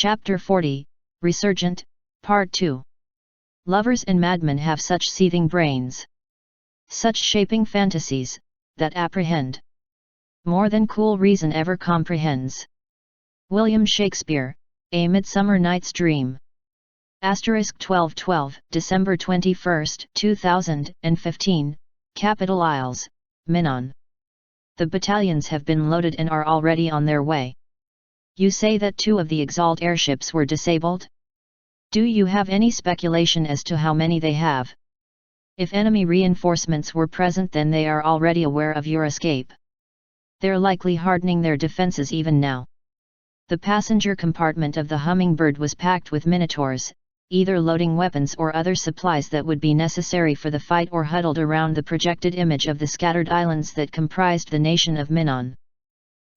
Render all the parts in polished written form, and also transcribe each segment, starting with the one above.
Chapter 40, Resurgent, Part 2. Lovers and madmen have such seething brains, such shaping fantasies, that apprehend more than cool reason ever comprehends. William Shakespeare, A Midsummer Night's Dream. Asterisk 1212, December 21, 2015, Capital Isles, Minnan. The battalions have been loaded and are already on their way. You say that 2 of the Exalt airships were disabled? Do you have any speculation as to how many they have? If enemy reinforcements were present, then they are already aware of your escape. They're likely hardening their defenses even now. The passenger compartment of the Hummingbird was packed with Minotaurs, either loading weapons or other supplies that would be necessary for the fight, or huddled around the projected image of the scattered islands that comprised the nation of Minnan.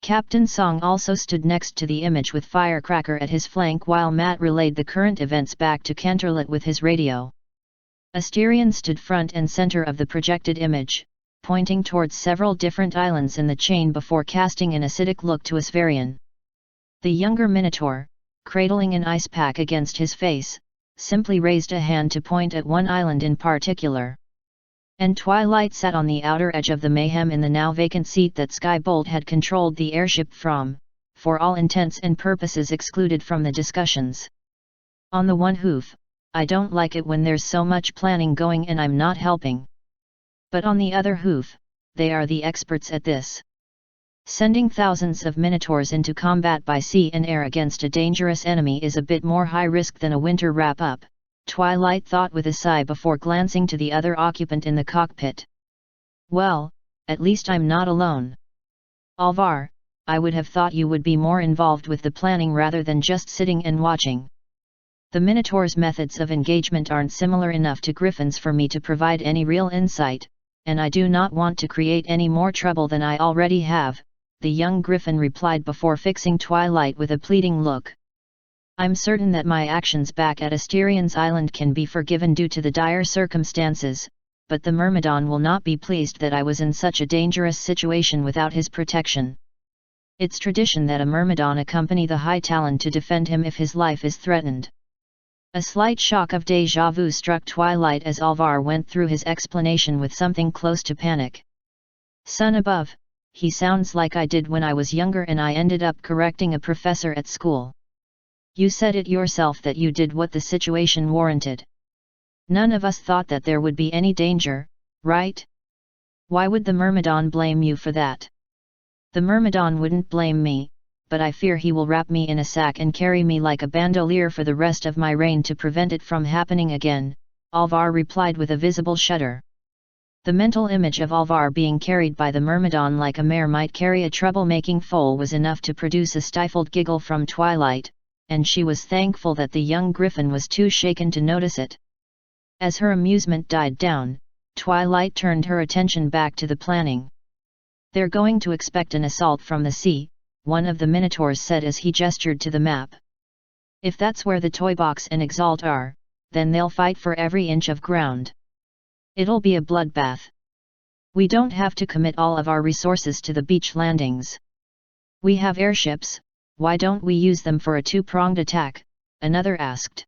Captain Song also stood next to the image with Firecracker at his flank, while Matt relayed the current events back to Canterlet with his radio. Asterion stood front and center of the projected image, pointing towards several different islands in the chain before casting an acidic look to Asvarian. The younger Minotaur, cradling an ice pack against his face, simply raised a hand to point at one island in particular. And Twilight sat on the outer edge of the mayhem in the now vacant seat that Skybolt had controlled the airship from, for all intents and purposes excluded from the discussions. On the one hoof, I don't like it when there's so much planning going and I'm not helping. But on the other hoof, they are the experts at this. Sending thousands of Minotaurs into combat by sea and air against a dangerous enemy is a bit more high risk than a winter wrap-up, Twilight thought with a sigh before glancing to the other occupant in the cockpit. Well, at least I'm not alone. Alvar, I would have thought you would be more involved with the planning rather than just sitting and watching. The Minotaur's methods of engagement aren't similar enough to Griffin's for me to provide any real insight, and I do not want to create any more trouble than I already have, the young Griffin replied before fixing Twilight with a pleading look. I'm certain that my actions back at Asterion's Island can be forgiven due to the dire circumstances, but the Myrmidon will not be pleased that I was in such a dangerous situation without his protection. It's tradition that a Myrmidon accompany the High Talon to defend him if his life is threatened. A slight shock of déjà vu struck Twilight as Alvar went through his explanation with something close to panic. Son above, he sounds like I did when I was younger and I ended up correcting a professor at school. You said it yourself that you did what the situation warranted. None of us thought that there would be any danger, right? Why would the Myrmidon blame you for that? The Myrmidon wouldn't blame me, but I fear he will wrap me in a sack and carry me like a bandolier for the rest of my reign to prevent it from happening again, Alvar replied with a visible shudder. The mental image of Alvar being carried by the Myrmidon like a mare might carry a trouble-making foal was enough to produce a stifled giggle from Twilight, and she was thankful that the young Griffin was too shaken to notice it. As her amusement died down, Twilight turned her attention back to the planning. They're going to expect an assault from the sea, one of the Minotaurs said as he gestured to the map. If that's where the Toy Box and Exalt are, then they'll fight for every inch of ground. It'll be a bloodbath. We don't have to commit all of our resources to the beach landings. We have airships, why don't we use them for a 2-pronged attack? Another asked.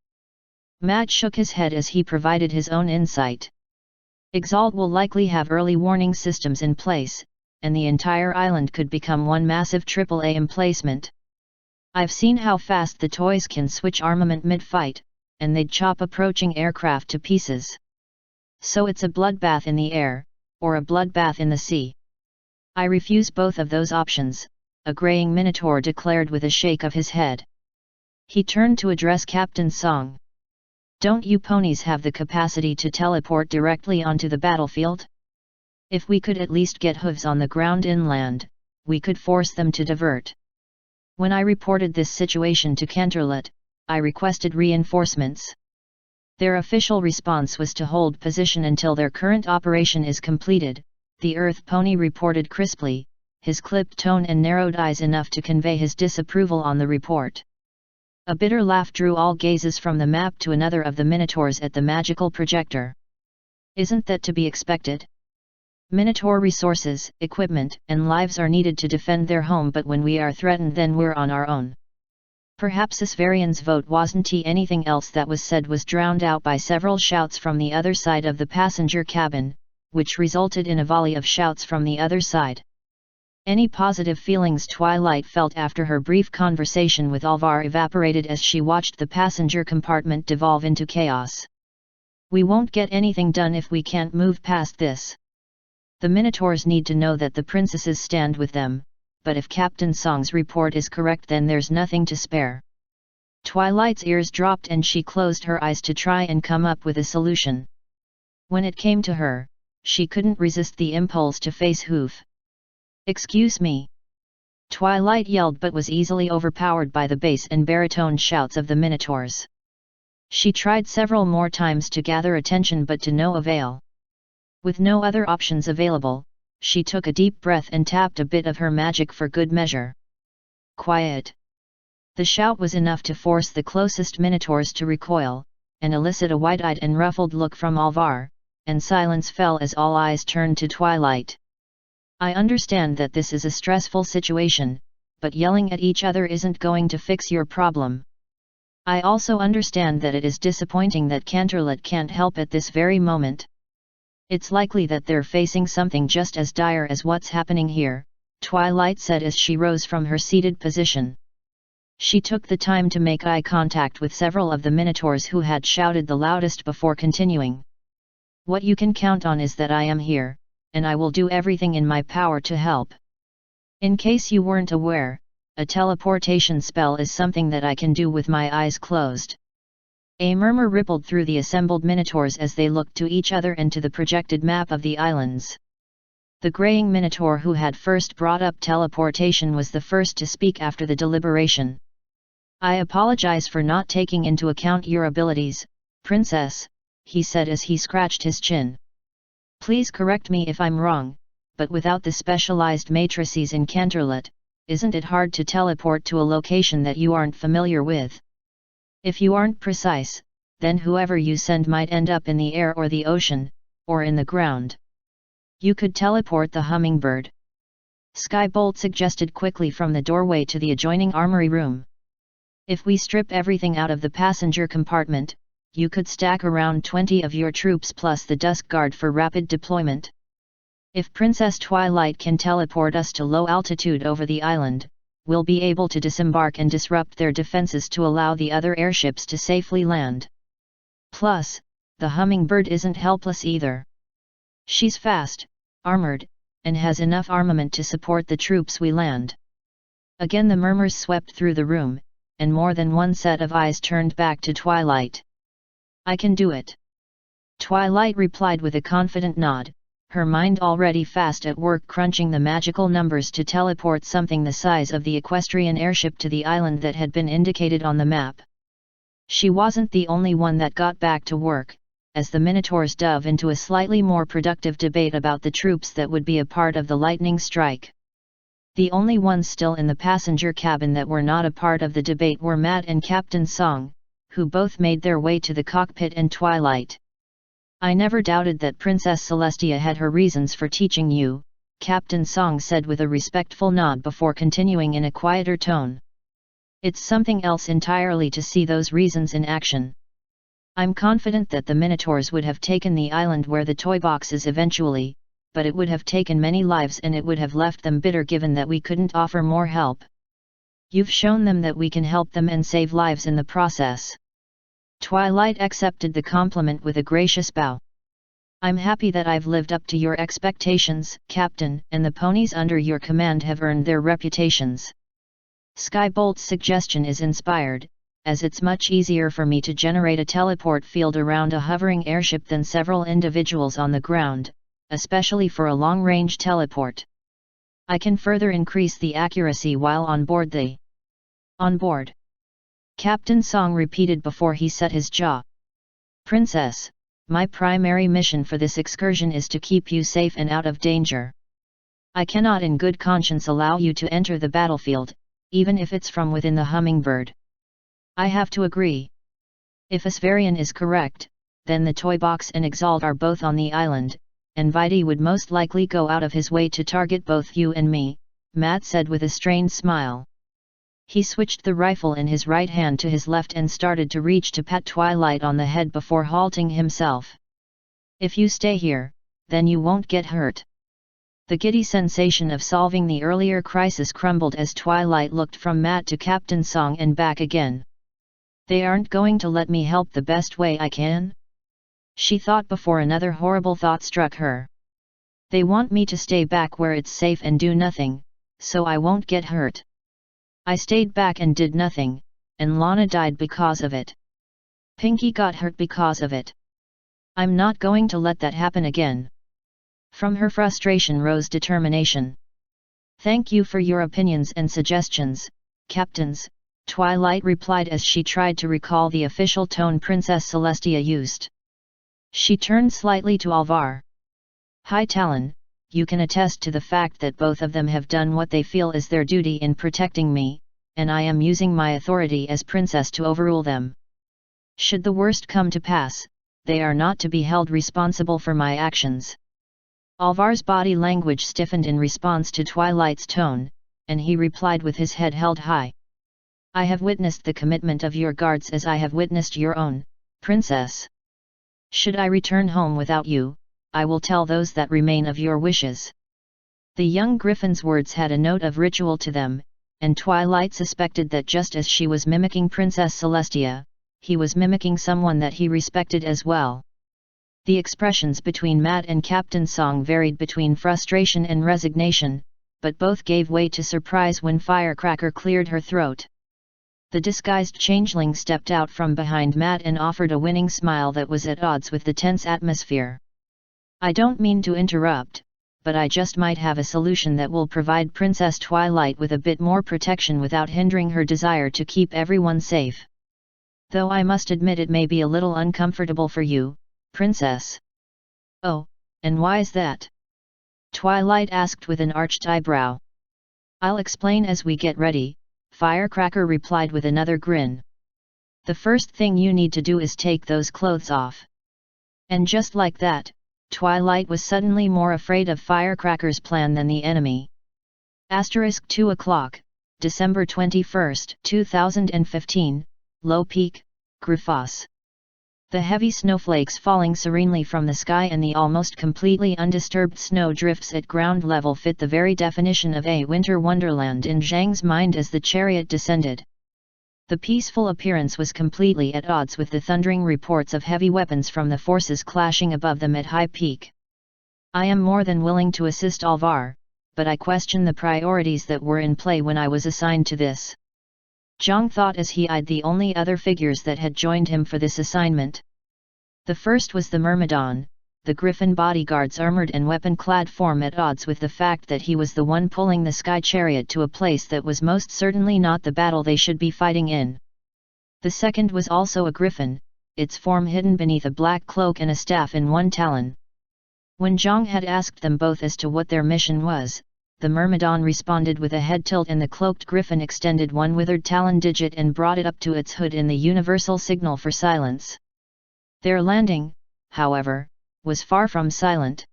Matt shook his head as he provided his own insight. Exalt will likely have early warning systems in place, and the entire island could become one massive AAA emplacement. I've seen how fast the toys can switch armament mid-fight, and they'd chop approaching aircraft to pieces. So it's a bloodbath in the air, or a bloodbath in the sea. I refuse both of those options, a graying Minotaur declared with a shake of his head. He turned to address Captain Song. Don't you ponies have the capacity to teleport directly onto the battlefield? If we could at least get hooves on the ground inland, we could force them to divert. When I reported this situation to Canterlet, I requested reinforcements. Their official response was to hold position until their current operation is completed, the Earth Pony reported crisply, his clipped tone and narrowed eyes enough to convey his disapproval on the report. A bitter laugh drew all gazes from the map to another of the Minotaurs at the magical projector. Isn't that to be expected? Minotaur resources, equipment, and lives are needed to defend their home, but when we are threatened, then we're on our own. Perhaps Isvarian's vote wasn't anything else that was said was drowned out by several shouts from the other side of the passenger cabin, which resulted in a volley of shouts from the other side. Any positive feelings Twilight felt after her brief conversation with Alvar evaporated as she watched the passenger compartment devolve into chaos. We won't get anything done if we can't move past this. The Minotaurs need to know that the princesses stand with them, but if Captain Song's report is correct then there's nothing to spare. Twilight's ears dropped and she closed her eyes to try and come up with a solution. When it came to her, she couldn't resist the impulse to face Hoof. "Excuse me!" Twilight yelled but was easily overpowered by the bass and baritone shouts of the Minotaurs. She tried several more times to gather attention but to no avail. With no other options available, she took a deep breath and tapped a bit of her magic for good measure. "Quiet!" The shout was enough to force the closest Minotaurs to recoil, and elicit a wide-eyed and ruffled look from Alvar, and silence fell as all eyes turned to Twilight. "I understand that this is a stressful situation, but yelling at each other isn't going to fix your problem. I also understand that it is disappointing that Canterlot can't help at this very moment. It's likely that they're facing something just as dire as what's happening here," Twilight said as she rose from her seated position. She took the time to make eye contact with several of the Minotaurs who had shouted the loudest before continuing. "What you can count on is that I am here, and I will do everything in my power to help. In case you weren't aware, a teleportation spell is something that I can do with my eyes closed." A murmur rippled through the assembled Minotaurs as they looked to each other and to the projected map of the islands. The graying Minotaur who had first brought up teleportation was the first to speak after the deliberation. "I apologize for not taking into account your abilities, Princess," he said as he scratched his chin. "Please correct me if I'm wrong, but without the specialized matrices in Canterlot, isn't it hard to teleport to a location that you aren't familiar with? If you aren't precise, then whoever you send might end up in the air or the ocean, or in the ground. You could teleport the hummingbird," Skybolt suggested quickly from the doorway to the adjoining armory room. "If we strip everything out of the passenger compartment, you could stack around 20 of your troops plus the Dusk Guard for rapid deployment. If Princess Twilight can teleport us to low altitude over the island, we'll be able to disembark and disrupt their defenses to allow the other airships to safely land. Plus, the hummingbird isn't helpless either. She's fast, armored, and has enough armament to support the troops we land." Again the murmurs swept through the room, and more than one set of eyes turned back to Twilight. "I can do it," Twilight replied with a confident nod, her mind already fast at work crunching the magical numbers to teleport something the size of the equestrian airship to the island that had been indicated on the map. She wasn't the only one that got back to work, as the Minotaurs dove into a slightly more productive debate about the troops that would be a part of the lightning strike. The only ones still in the passenger cabin that were not a part of the debate were Matt and Captain Song, who both made their way to the cockpit and Twilight. "I never doubted that Princess Celestia had her reasons for teaching you," Captain Song said with a respectful nod before continuing in a quieter tone. "It's something else entirely to see those reasons in action. I'm confident that the Minotaurs would have taken the island where the toy box is eventually, but it would have taken many lives and it would have left them bitter given that we couldn't offer more help. You've shown them that we can help them and save lives in the process." Twilight accepted the compliment with a gracious bow. "I'm happy that I've lived up to your expectations, Captain, and the ponies under your command have earned their reputations. Skybolt's suggestion is inspired, as it's much easier for me to generate a teleport field around a hovering airship than several individuals on the ground, especially for a long-range teleport. I can further increase the accuracy while on board the..." "On board," Captain Song repeated before he set his jaw. "Princess, my primary mission for this excursion is to keep you safe and out of danger. I cannot in good conscience allow you to enter the battlefield, even if it's from within the hummingbird." "I have to agree. If Isvarian is correct, then the toy box and Exalt are both on the island, and Vidi would most likely go out of his way to target both you and me," Matt said with a strained smile. He switched the rifle in his right hand to his left and started to reach to pat Twilight on the head before halting himself. "If you stay here, then you won't get hurt." The giddy sensation of solving the earlier crisis crumbled as Twilight looked from Matt to Captain Song and back again. "They aren't going to let me help the best way I can?" she thought before another horrible thought struck her. "They want me to stay back where it's safe and do nothing, so I won't get hurt. I stayed back and did nothing, and Lana died because of it. Pinky got hurt because of it. I'm not going to let that happen again." From her frustration rose determination. "Thank you for your opinions and suggestions, Captains," Twilight replied as she tried to recall the official tone Princess Celestia used. She turned slightly to Alvar. "Hi Talon, you can attest to the fact that both of them have done what they feel is their duty in protecting me, and I am using my authority as princess to overrule them. Should the worst come to pass, they are not to be held responsible for my actions." Alvar's body language stiffened in response to Twilight's tone, and he replied with his head held high. "I have witnessed the commitment of your guards as I have witnessed your own, Princess. Should I return home without you, I will tell those that remain of your wishes." The young Griffin's words had a note of ritual to them, and Twilight suspected that just as she was mimicking Princess Celestia, he was mimicking someone that he respected as well. The expressions between Matt and Captain Song varied between frustration and resignation, but both gave way to surprise when Firecracker cleared her throat. The disguised changeling stepped out from behind Matt and offered a winning smile that was at odds with the tense atmosphere. "I don't mean to interrupt, but I just might have a solution that will provide Princess Twilight with a bit more protection without hindering her desire to keep everyone safe. Though I must admit it may be a little uncomfortable for you, Princess." "Oh, and why is that?" Twilight asked with an arched eyebrow. "I'll explain as we get ready," Firecracker replied with another grin. "The first thing you need to do is take those clothes off." And just like that, Twilight was suddenly more afraid of Firecracker's plan than the enemy. * 2 o'clock, December 21, 2015, Low Peak, Grufas. The heavy snowflakes falling serenely from the sky and the almost completely undisturbed snow drifts at ground level fit the very definition of a winter wonderland in Zhang's mind as the chariot descended. The peaceful appearance was completely at odds with the thundering reports of heavy weapons from the forces clashing above them at high peak. "I am more than willing to assist Alvar, but I question the priorities that were in play when I was assigned to this," Zhang thought as he eyed the only other figures that had joined him for this assignment. The first was the Myrmidon, the Griffin bodyguard's armored and weapon-clad form at odds with the fact that he was the one pulling the sky chariot to a place that was most certainly not the battle they should be fighting in. The second was also a Griffin, its form hidden beneath a black cloak and a staff in one talon. When Zhang had asked them both as to what their mission was, the Myrmidon responded with a head tilt and the cloaked Griffin extended one withered talon digit and brought it up to its hood in the universal signal for silence. Their landing, however, was far from silent.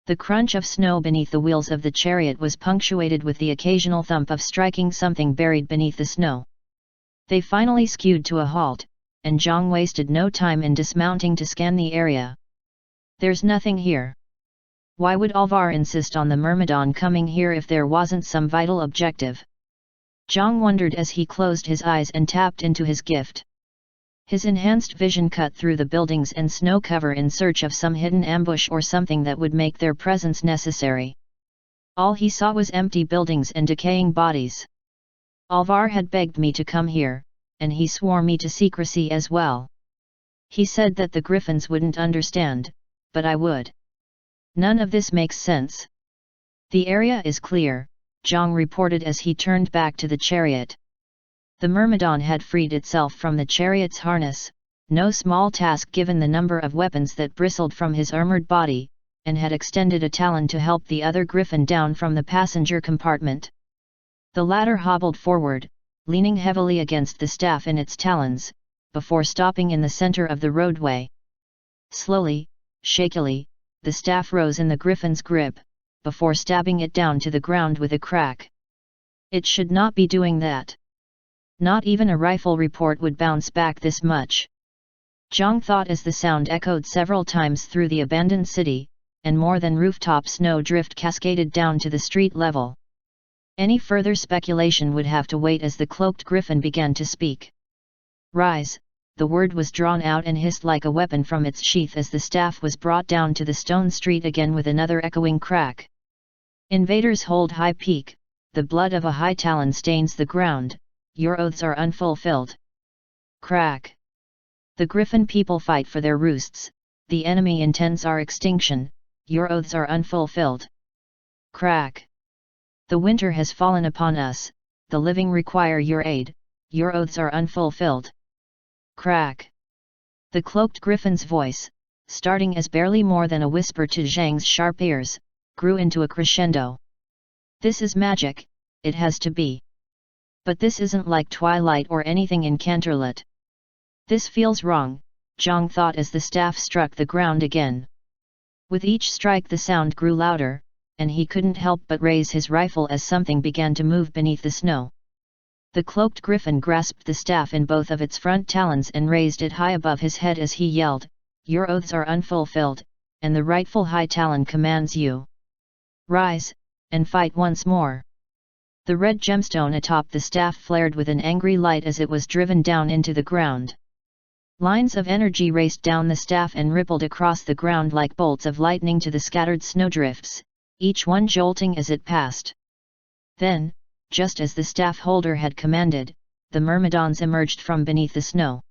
The crunch of snow beneath the wheels of the chariot was punctuated with the occasional thump of striking something buried beneath the snow. They finally skewed to a halt, and Zhang wasted no time in dismounting to scan the area. "There's nothing here. Why would Alvar insist on the Myrmidon coming here if there wasn't some vital objective?" Zhang wondered as he closed his eyes and tapped into his gift. His enhanced vision cut through the buildings and snow cover in search of some hidden ambush or something that would make their presence necessary. All he saw was empty buildings and decaying bodies. "Alvar had begged me to come here, and he swore me to secrecy as well. He said that the Griffins wouldn't understand, but I would. None of this makes sense." "The area is clear," Zhang reported as he turned back to the chariot. The Myrmidon had freed itself from the chariot's harness, no small task given the number of weapons that bristled from his armored body, and had extended a talon to help the other Griffin down from the passenger compartment. The latter hobbled forward, leaning heavily against the staff in its talons, before stopping in the center of the roadway. Slowly, shakily, the staff rose in the Griffin's grip, before stabbing it down to the ground with a crack. "It should not be doing that," Not even a rifle report would bounce back this much. Zhang thought as the sound echoed several times through the abandoned city, and more than rooftop snow drift cascaded down to the street level. Any further speculation would have to wait as the cloaked griffin began to speak. Rise, the word was drawn out and hissed like a weapon from its sheath as the staff was brought down to the stone street again with another echoing crack. Invaders hold high peak, the blood of a high talon stains the ground, your oaths are unfulfilled. Crack. The griffin people fight for their roosts, the enemy intends our extinction, your oaths are unfulfilled. Crack. The winter has fallen upon us, the living require your aid, your oaths are unfulfilled. Crack. The cloaked griffin's voice, starting as barely more than a whisper to Zhang's sharp ears, grew into a crescendo. This is magic, it has to be. But this isn't like Twilight or anything in Canterlot. This feels wrong, Zhang thought as the staff struck the ground again. With each strike the sound grew louder, and he couldn't help but raise his rifle as something began to move beneath the snow. The cloaked griffin grasped the staff in both of its front talons and raised it high above his head as he yelled, "Your oaths are unfulfilled, and the rightful high talon commands you. Rise, and fight once more." The red gemstone atop the staff flared with an angry light as it was driven down into the ground. Lines of energy raced down the staff and rippled across the ground like bolts of lightning to the scattered snowdrifts, each one jolting as it passed. Then, just as the staff holder had commanded, the myrmidons emerged from beneath the snow.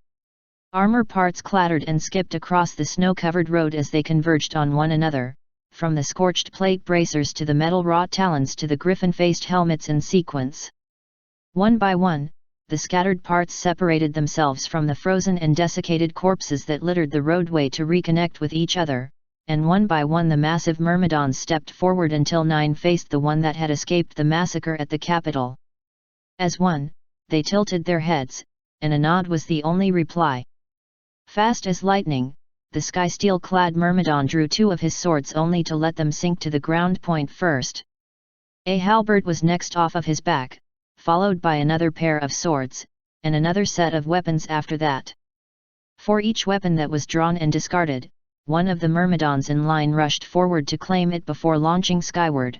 Armor parts clattered and skipped across the snow-covered road as they converged on one another, from the scorched plate bracers to the metal-wrought talons to the griffin-faced helmets in sequence. One by one, the scattered parts separated themselves from the frozen and desiccated corpses that littered the roadway to reconnect with each other, and one by one the massive myrmidons stepped forward until 9 faced the one that had escaped the massacre at the capital. As one, they tilted their heads, and a nod was the only reply. Fast as lightning, the sky-steel-clad myrmidon drew 2 of his swords only to let them sink to the ground point first. A halberd was next off of his back, followed by another pair of swords, and another set of weapons after that. For each weapon that was drawn and discarded, one of the myrmidons in line rushed forward to claim it before launching skyward.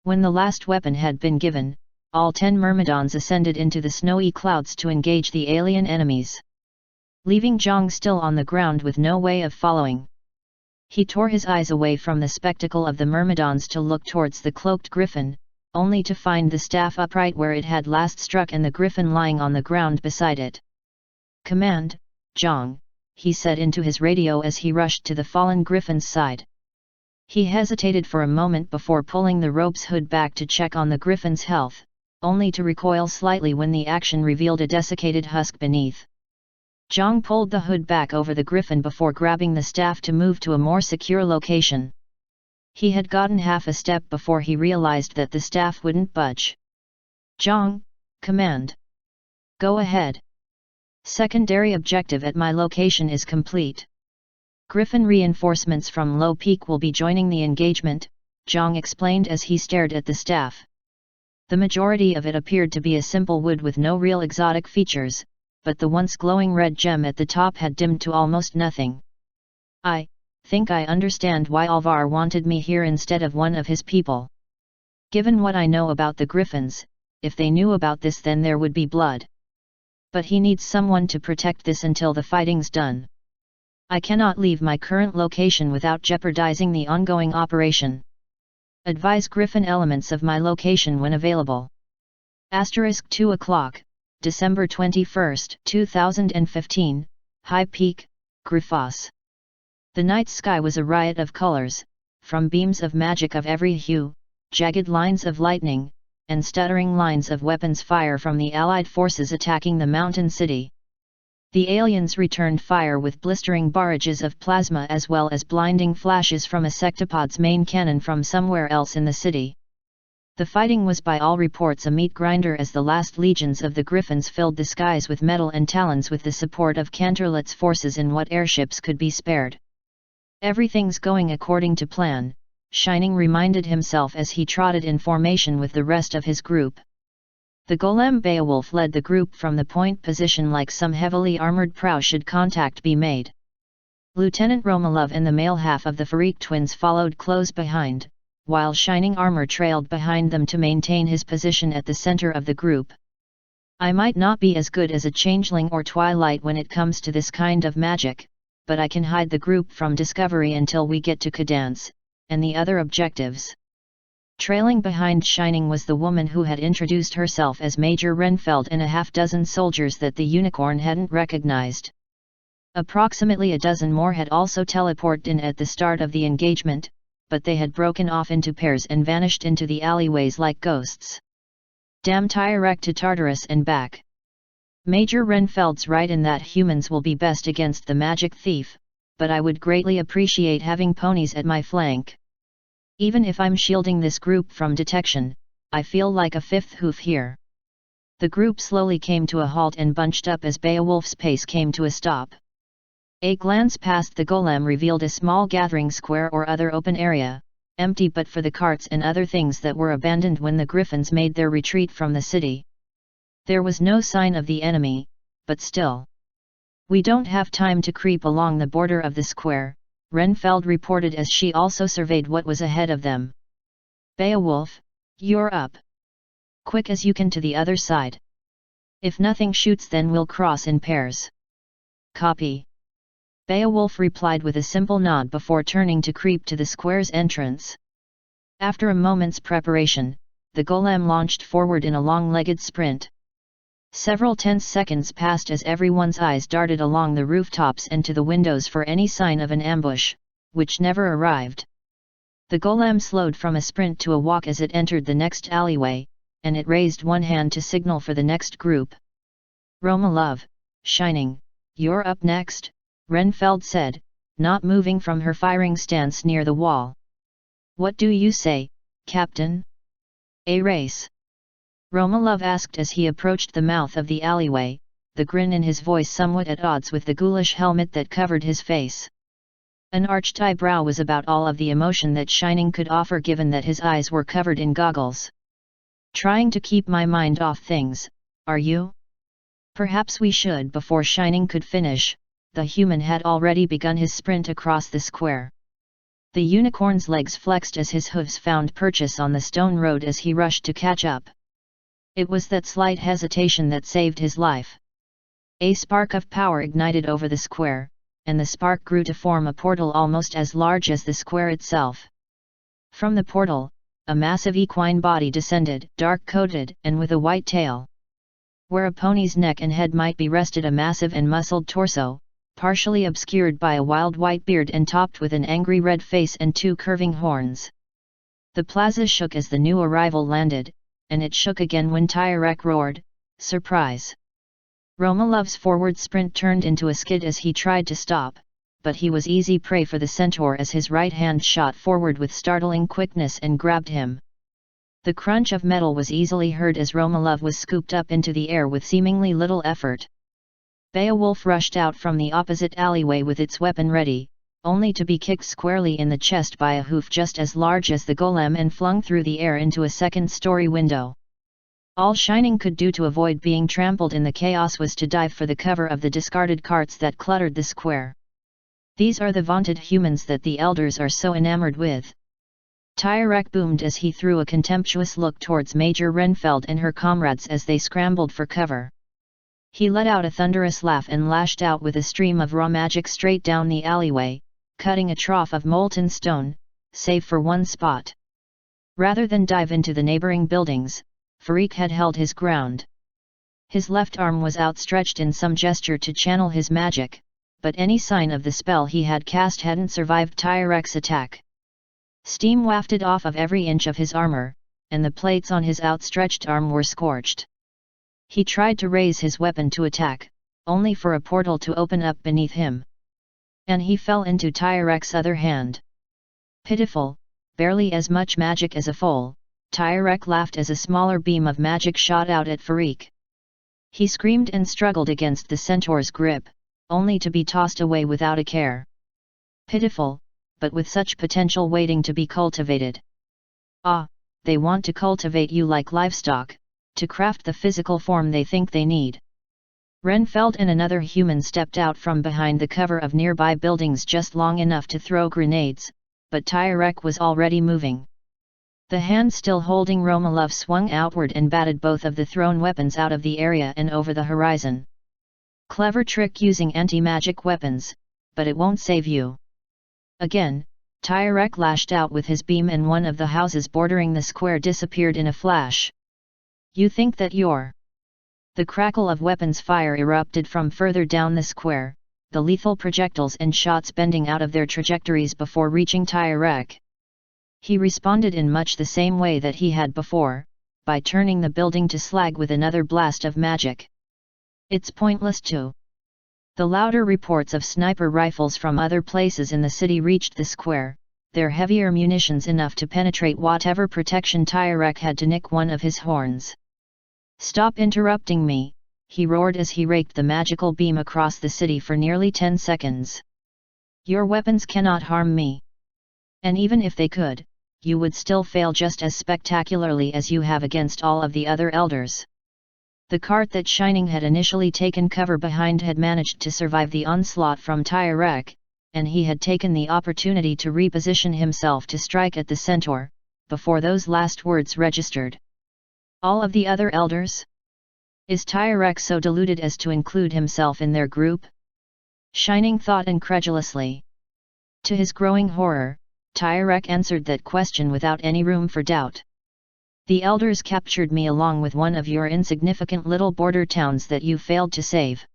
When the last weapon had been given, all 10 myrmidons ascended into the snowy clouds to engage the alien enemies, leaving Zhang still on the ground with no way of following. He tore his eyes away from the spectacle of the myrmidons to look towards the cloaked griffin, only to find the staff upright where it had last struck and the griffin lying on the ground beside it. "Command, Zhang," he said into his radio as he rushed to the fallen griffin's side. He hesitated for a moment before pulling the rope's hood back to check on the griffin's health, only to recoil slightly when the action revealed a desiccated husk beneath. Zhang pulled the hood back over the griffin before grabbing the staff to move to a more secure location. He had gotten half a step before he realized that the staff wouldn't budge. "Zhang, command. Go ahead. Secondary objective at my location is complete. Griffin reinforcements from Low Peak will be joining the engagement," Zhang explained as he stared at the staff. The majority of it appeared to be a simple wood with no real exotic features, but the once glowing red gem at the top had dimmed to almost nothing. "I think I understand why Alvar wanted me here instead of one of his people. Given what I know about the Griffins, if they knew about this then there would be blood. But he needs someone to protect this until the fighting's done. I cannot leave my current location without jeopardizing the ongoing operation. Advise Griffin elements of my location when available. *2 o'clock, December 21, 2015, High Peak, Griffos. The night sky was a riot of colors, from beams of magic of every hue, jagged lines of lightning, and stuttering lines of weapons fire from the Allied forces attacking the mountain city. The aliens returned fire with blistering barrages of plasma as well as blinding flashes from a sectopod's main cannon from somewhere else in the city. The fighting was by all reports a meat grinder as the last legions of the Griffins filled the skies with metal and talons with the support of Canterlot's forces in what airships could be spared. "Everything's going according to plan," Shining reminded himself as he trotted in formation with the rest of his group. The golem Beowulf led the group from the point position like some heavily armored prow should contact be made. Lieutenant Romanov and the male half of the Farik twins followed close behind, while Shining Armor trailed behind them to maintain his position at the center of the group. I might not be as good as a changeling or twilight when it comes to this kind of magic, but I can hide the group from discovery until we get to Cadance, and the other objectives. Trailing behind Shining was the woman who had introduced herself as Major Renfeld and a half-dozen soldiers that the unicorn hadn't recognized. Approximately a dozen more had also teleported in at the start of the engagement, but they had broken off into pairs and vanished into the alleyways like ghosts. Damn Tyrek to Tartarus and back. Major Renfeld's right in that humans will be best against the magic thief, but I would greatly appreciate having ponies at my flank. Even if I'm shielding this group from detection, I feel like a fifth hoof here. The group slowly came to a halt and bunched up as Beowulf's pace came to a stop. A glance past the golem revealed a small gathering square or other open area, empty but for the carts and other things that were abandoned when the griffins made their retreat from the city. There was no sign of the enemy, but still. We don't have time to creep along the border of the square, Renfeld reported as she also surveyed what was ahead of them. Beowulf, you're up. Quick as you can to the other side. If nothing shoots then we'll cross in pairs. Copy. Beowulf replied with a simple nod before turning to creep to the square's entrance. After a moment's preparation, the golem launched forward in a long-legged sprint. Several tense seconds passed as everyone's eyes darted along the rooftops and to the windows for any sign of an ambush, which never arrived. The golem slowed from a sprint to a walk as it entered the next alleyway, and it raised one hand to signal for the next group. Romalov, Shining, you're up next, Renfeld said, not moving from her firing stance near the wall. What do you say, Captain? A race? Romalov asked as he approached the mouth of the alleyway, the grin in his voice somewhat at odds with the ghoulish helmet that covered his face. An arched eyebrow was about all of the emotion that Shining could offer given that his eyes were covered in goggles. Trying to keep my mind off things, are you? Perhaps we should. Before Shining could finish, the human had already begun his sprint across the square. The unicorn's legs flexed as his hooves found purchase on the stone road as he rushed to catch up. It was that slight hesitation that saved his life. A spark of power ignited over the square, and the spark grew to form a portal almost as large as the square itself. From the portal, a massive equine body descended, dark-coated and with a white tail. Where a pony's neck and head might be rested a massive and muscled torso, partially obscured by a wild white beard and topped with an angry red face and two curving horns. The plaza shook as the new arrival landed, and it shook again when Tyrek roared, "Surprise!" Romalov's forward sprint turned into a skid as he tried to stop, but he was easy prey for the centaur as his right hand shot forward with startling quickness and grabbed him. The crunch of metal was easily heard as Romalov was scooped up into the air with seemingly little effort. Beowulf rushed out from the opposite alleyway with its weapon ready, only to be kicked squarely in the chest by a hoof just as large as the golem and flung through the air into a second-story window. All Shining could do to avoid being trampled in the chaos was to dive for the cover of the discarded carts that cluttered the square. These are the vaunted humans that the elders are so enamored with. Tyrek boomed as he threw a contemptuous look towards Major Renfeld and her comrades as they scrambled for cover. He let out a thunderous laugh and lashed out with a stream of raw magic straight down the alleyway, cutting a trough of molten stone, save for one spot. Rather than dive into the neighboring buildings, Farik had held his ground. His left arm was outstretched in some gesture to channel his magic, but any sign of the spell he had cast hadn't survived Tyrek's attack. Steam wafted off of every inch of his armor, and the plates on his outstretched arm were scorched. He tried to raise his weapon to attack, only for a portal to open up beneath him. And he fell into Tyrek's other hand. Pitiful, barely as much magic as a foal, Tyrek laughed as a smaller beam of magic shot out at Farik. He screamed and struggled against the centaur's grip, only to be tossed away without a care. Pitiful, but with such potential waiting to be cultivated. Ah, they want to cultivate you like livestock, to craft the physical form they think they need. Renfeld and another human stepped out from behind the cover of nearby buildings just long enough to throw grenades, but Tyrek was already moving. The hand still holding Romanov swung outward and batted both of the thrown weapons out of the area and over the horizon. Clever trick using anti-magic weapons, but it won't save you. Again, Tyrek lashed out with his beam and one of the houses bordering the square disappeared in a flash. You think that you're... The crackle of weapons fire erupted from further down the square, the lethal projectiles and shots bending out of their trajectories before reaching Tyrek. He responded in much the same way that he had before, by turning the building to slag with another blast of magic. It's pointless to... The louder reports of sniper rifles from other places in the city reached the square, their heavier munitions enough to penetrate whatever protection Tyrek had to nick one of his horns. Stop interrupting me, he roared as he raked the magical beam across the city for nearly 10 seconds. Your weapons cannot harm me. And even if they could, you would still fail just as spectacularly as you have against all of the other elders. The cart that Shining had initially taken cover behind had managed to survive the onslaught from Tyrek, and he had taken the opportunity to reposition himself to strike at the centaur, before those last words registered. All of the other elders? Is Tyrek so deluded as to include himself in their group? Shining thought incredulously. To his growing horror, Tyrek answered that question without any room for doubt. The elders captured me along with one of your insignificant little border towns that you failed to save.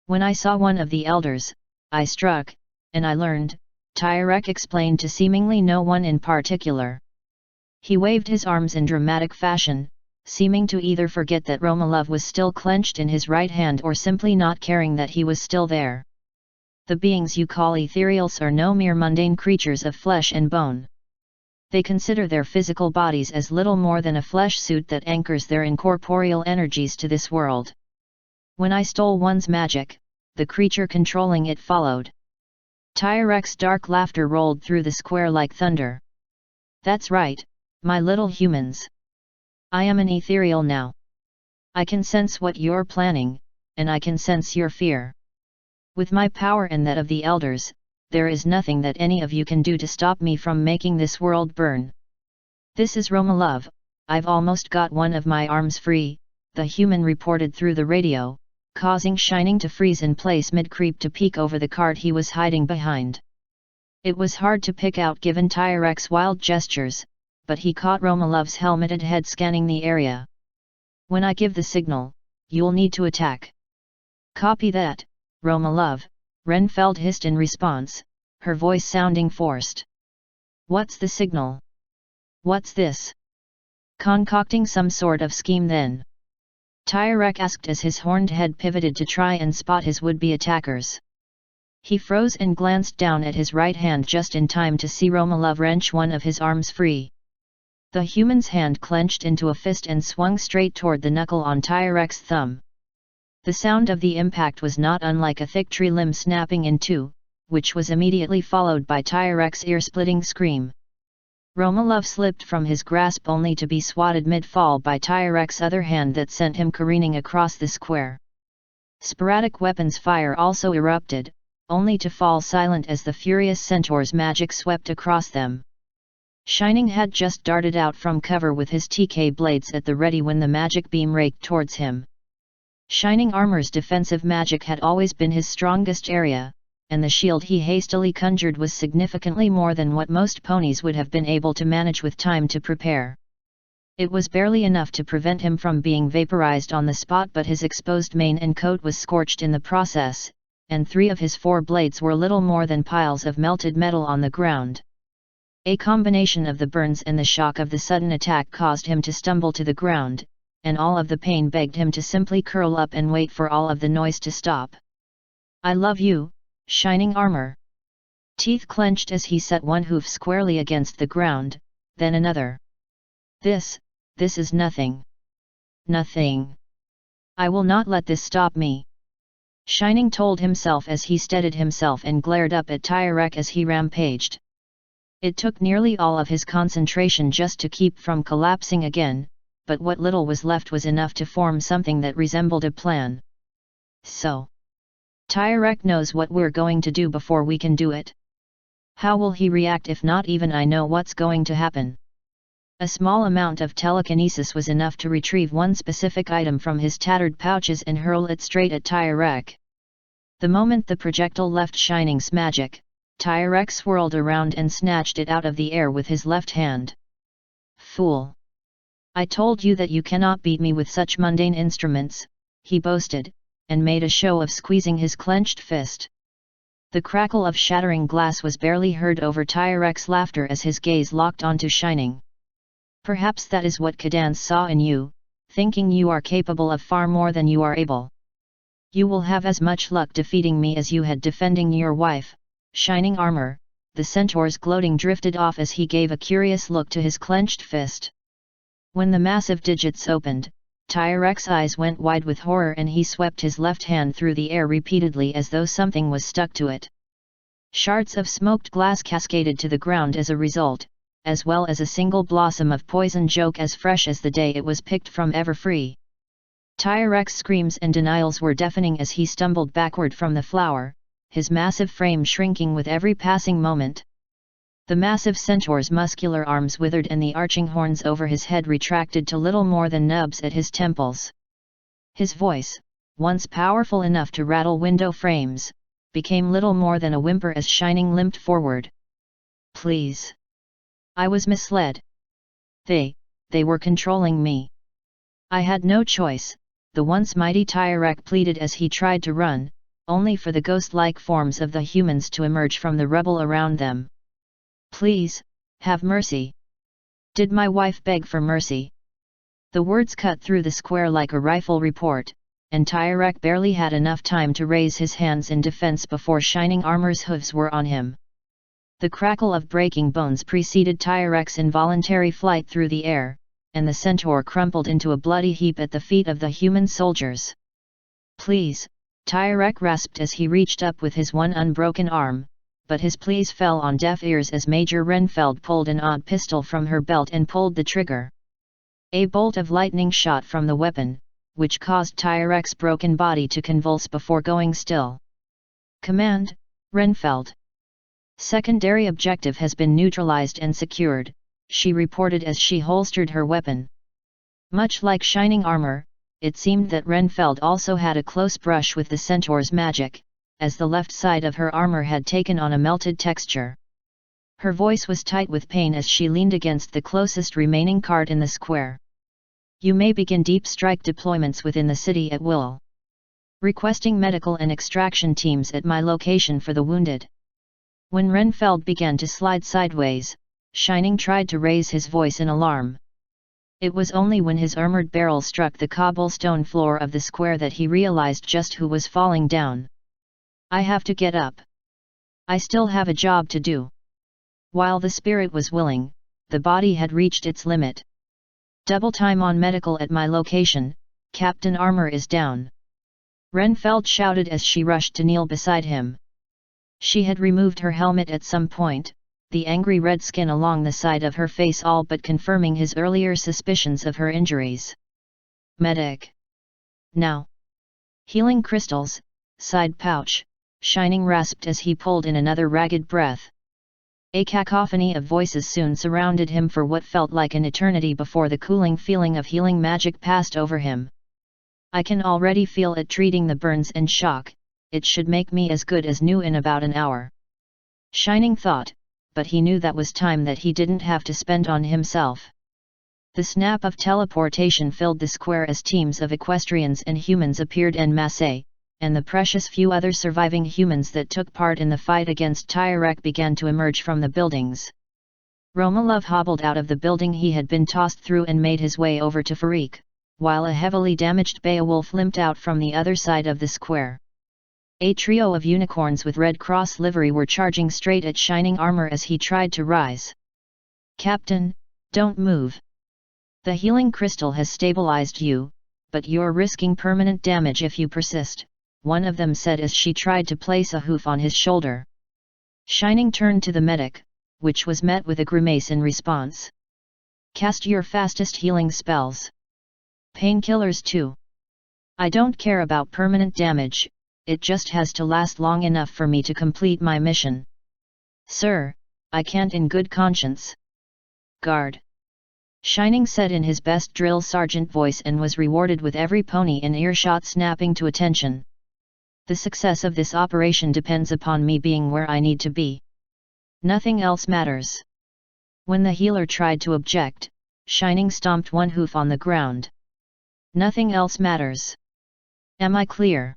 When I saw one of the elders, I struck, and I learned, Tyrek explained to seemingly no one in particular. He waved his arms in dramatic fashion, seeming to either forget that Romanov was still clenched in his right hand or simply not caring that he was still there. The beings you call ethereals are no mere mundane creatures of flesh and bone. They consider their physical bodies as little more than a flesh suit that anchors their incorporeal energies to this world. When I stole one's magic, the creature controlling it followed. Tyrek's dark laughter rolled through the square like thunder. That's right, my little humans. I am an ethereal now. I can sense what you're planning, and I can sense your fear. With my power and that of the elders, there is nothing that any of you can do to stop me from making this world burn. This is Romanov, I've almost got one of my arms free, the human reported through the radio, causing Shining to freeze in place mid-creep to peek over the cart he was hiding behind. It was hard to pick out given Tyrek's wild gestures, but he caught Romanov's helmeted head scanning the area. When I give the signal, you'll need to attack. Copy that, Romanov, Renfeld hissed in response, her voice sounding forced. What's the signal? What's this? Concocting some sort of scheme then? Tyrek asked as his horned head pivoted to try and spot his would-be attackers. He froze and glanced down at his right hand just in time to see Romanov wrench one of his arms free. The human's hand clenched into a fist and swung straight toward the knuckle on Tyrek's thumb. The sound of the impact was not unlike a thick tree limb snapping in two, which was immediately followed by Tyrek's ear-splitting scream. Romanov slipped from his grasp only to be swatted mid-fall by Tyrek's other hand that sent him careening across the square. Sporadic weapons fire also erupted, only to fall silent as the furious centaur's magic swept across them. Shining had just darted out from cover with his TK blades at the ready when the magic beam raked towards him. Shining Armor's defensive magic had always been his strongest area, and the shield he hastily conjured was significantly more than what most ponies would have been able to manage with time to prepare. It was barely enough to prevent him from being vaporized on the spot, but his exposed mane and coat was scorched in the process, and 3 of his 4 blades were little more than piles of melted metal on the ground. A combination of the burns and the shock of the sudden attack caused him to stumble to the ground, and all of the pain begged him to simply curl up and wait for all of the noise to stop. I love you, Shining Armor. Teeth clenched as he set one hoof squarely against the ground, then another. This is nothing. Nothing. I will not let this stop me. Shining told himself as he steadied himself and glared up at Tyrek as he rampaged. It took nearly all of his concentration just to keep from collapsing again, but what little was left was enough to form something that resembled a plan. So, Tyrek knows what we're going to do before we can do it. How will he react if not even I know what's going to happen? A small amount of telekinesis was enough to retrieve one specific item from his tattered pouches and hurl it straight at Tyrek. The moment the projectile left Shining's magic, Tyrek swirled around and snatched it out of the air with his left hand. Fool! I told you that you cannot beat me with such mundane instruments, he boasted, and made a show of squeezing his clenched fist. The crackle of shattering glass was barely heard over Tyrek's laughter as his gaze locked onto Shining. Perhaps that is what Cadance saw in you, thinking you are capable of far more than you are able. You will have as much luck defeating me as you had defending your wife, Shining Armor. The centaur's gloating drifted off as he gave a curious look to his clenched fist. When the massive digits opened, Tyrek's eyes went wide with horror and he swept his left hand through the air repeatedly as though something was stuck to it. Shards of smoked glass cascaded to the ground as a result, as well as a single blossom of poison joke as fresh as the day it was picked from Everfree. Tyrek's screams and denials were deafening as he stumbled backward from the flower, his massive frame shrinking with every passing moment. The massive centaur's muscular arms withered and the arching horns over his head retracted to little more than nubs at his temples. His voice, once powerful enough to rattle window frames, became little more than a whimper as Shining limped forward. Please. I was misled. They were controlling me. I had no choice, the once mighty Tyrek pleaded as he tried to run, only for the ghost-like forms of the humans to emerge from the rubble around them. Please, have mercy. Did my wife beg for mercy? The words cut through the square like a rifle report, and Tyrek barely had enough time to raise his hands in defense before Shining Armor's hooves were on him. The crackle of breaking bones preceded Tyrek's involuntary flight through the air, and the centaur crumpled into a bloody heap at the feet of the human soldiers. Please, Tyrek rasped as he reached up with his one unbroken arm, but his pleas fell on deaf ears as Major Renfeld pulled an odd pistol from her belt and pulled the trigger. A bolt of lightning shot from the weapon, which caused Tyrek's broken body to convulse before going still. Command, Renfeld. Secondary objective has been neutralized and secured, she reported as she holstered her weapon. Much like Shining Armor, it seemed that Renfeld also had a close brush with the centaur's magic, as the left side of her armor had taken on a melted texture. Her voice was tight with pain as she leaned against the closest remaining cart in the square. You may begin deep strike deployments within the city at will. Requesting medical and extraction teams at my location for the wounded. When Renfeld began to slide sideways, Shining tried to raise his voice in alarm. It was only when his armored barrel struck the cobblestone floor of the square that he realized just who was falling down. I have to get up. I still have a job to do. While the spirit was willing, the body had reached its limit. Double time on medical at my location, Captain Armor is down. Renfeld shouted as she rushed to kneel beside him. She had removed her helmet at some point, the angry red skin along the side of her face all but confirming his earlier suspicions of her injuries. Medic. Now. Healing crystals, side pouch, Shining rasped as he pulled in another ragged breath. A cacophony of voices soon surrounded him for what felt like an eternity before the cooling feeling of healing magic passed over him. I can already feel it treating the burns and shock, it should make me as good as new in about an hour. Shining thought, but he knew that was time that he didn't have to spend on himself. The snap of teleportation filled the square as teams of equestrians and humans appeared en masse, and the precious few other surviving humans that took part in the fight against Tyrek began to emerge from the buildings. Romalov hobbled out of the building he had been tossed through and made his way over to Farik, while a heavily damaged Beowulf limped out from the other side of the square. A trio of unicorns with Red Cross livery were charging straight at Shining Armor as he tried to rise. Captain, don't move. The healing crystal has stabilized you, but you're risking permanent damage if you persist, one of them said as she tried to place a hoof on his shoulder. Shining turned to the medic, which was met with a grimace in response. Cast your fastest healing spells. Painkillers too. I don't care about permanent damage, it just has to last long enough for me to complete my mission. Sir, I can't in good conscience. Guard. Shining said in his best drill sergeant voice and was rewarded with every pony in earshot snapping to attention. The success of this operation depends upon me being where I need to be. Nothing else matters. When the healer tried to object, Shining stomped one hoof on the ground. Nothing else matters. Am I clear?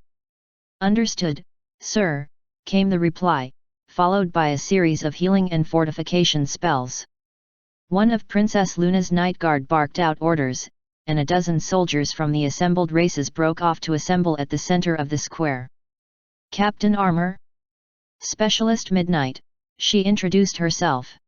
Understood, sir, came the reply, followed by a series of healing and fortification spells. One of Princess Luna's night guard barked out orders, and a dozen soldiers from the assembled races broke off to assemble at the center of the square. Captain Armor? Specialist Midnight, she introduced herself.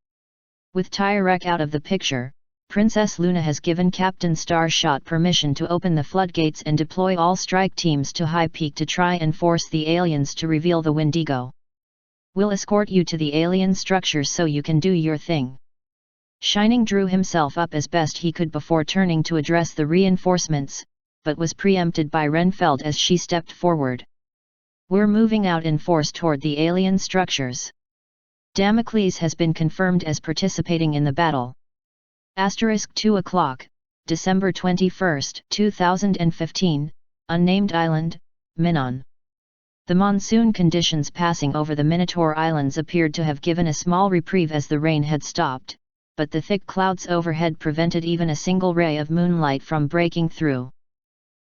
With Tyrek out of the picture, Princess Luna has given Captain Starshot permission to open the floodgates and deploy all strike teams to High Peak to try and force the aliens to reveal the Wendigo. We'll escort you to the alien structures so you can do your thing. Shining drew himself up as best he could before turning to address the reinforcements, but was preempted by Renfeld as she stepped forward. We're moving out in force toward the alien structures. Damocles has been confirmed as participating in the battle. Asterisk 2 o'clock, December 21, 2015, Unnamed Island, Minon. The monsoon conditions passing over the Minotaur Islands appeared to have given a small reprieve as the rain had stopped, but the thick clouds overhead prevented even a single ray of moonlight from breaking through.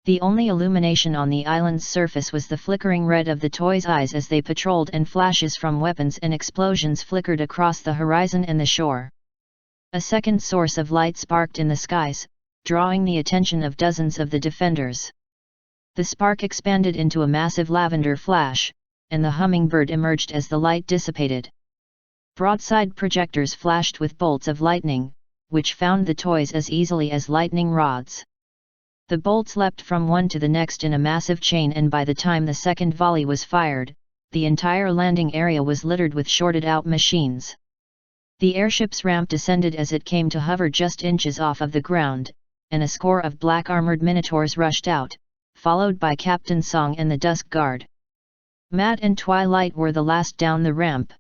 The only illumination on the island's surface was the flickering red of the toys' eyes as they patrolled, and flashes from weapons and explosions flickered across the horizon and the shore. A second source of light sparked in the skies, drawing the attention of dozens of the defenders. The spark expanded into a massive lavender flash, and the hummingbird emerged as the light dissipated. Broadside projectors flashed with bolts of lightning, which found the toys as easily as lightning rods. The bolts leapt from one to the next in a massive chain, and by the time the second volley was fired, the entire landing area was littered with shorted-out machines. The airship's ramp descended as it came to hover just inches off of the ground, and a score of black-armored minotaurs rushed out, followed by Captain Song and the Dusk Guard. Matt and Twilight were the last down the ramp.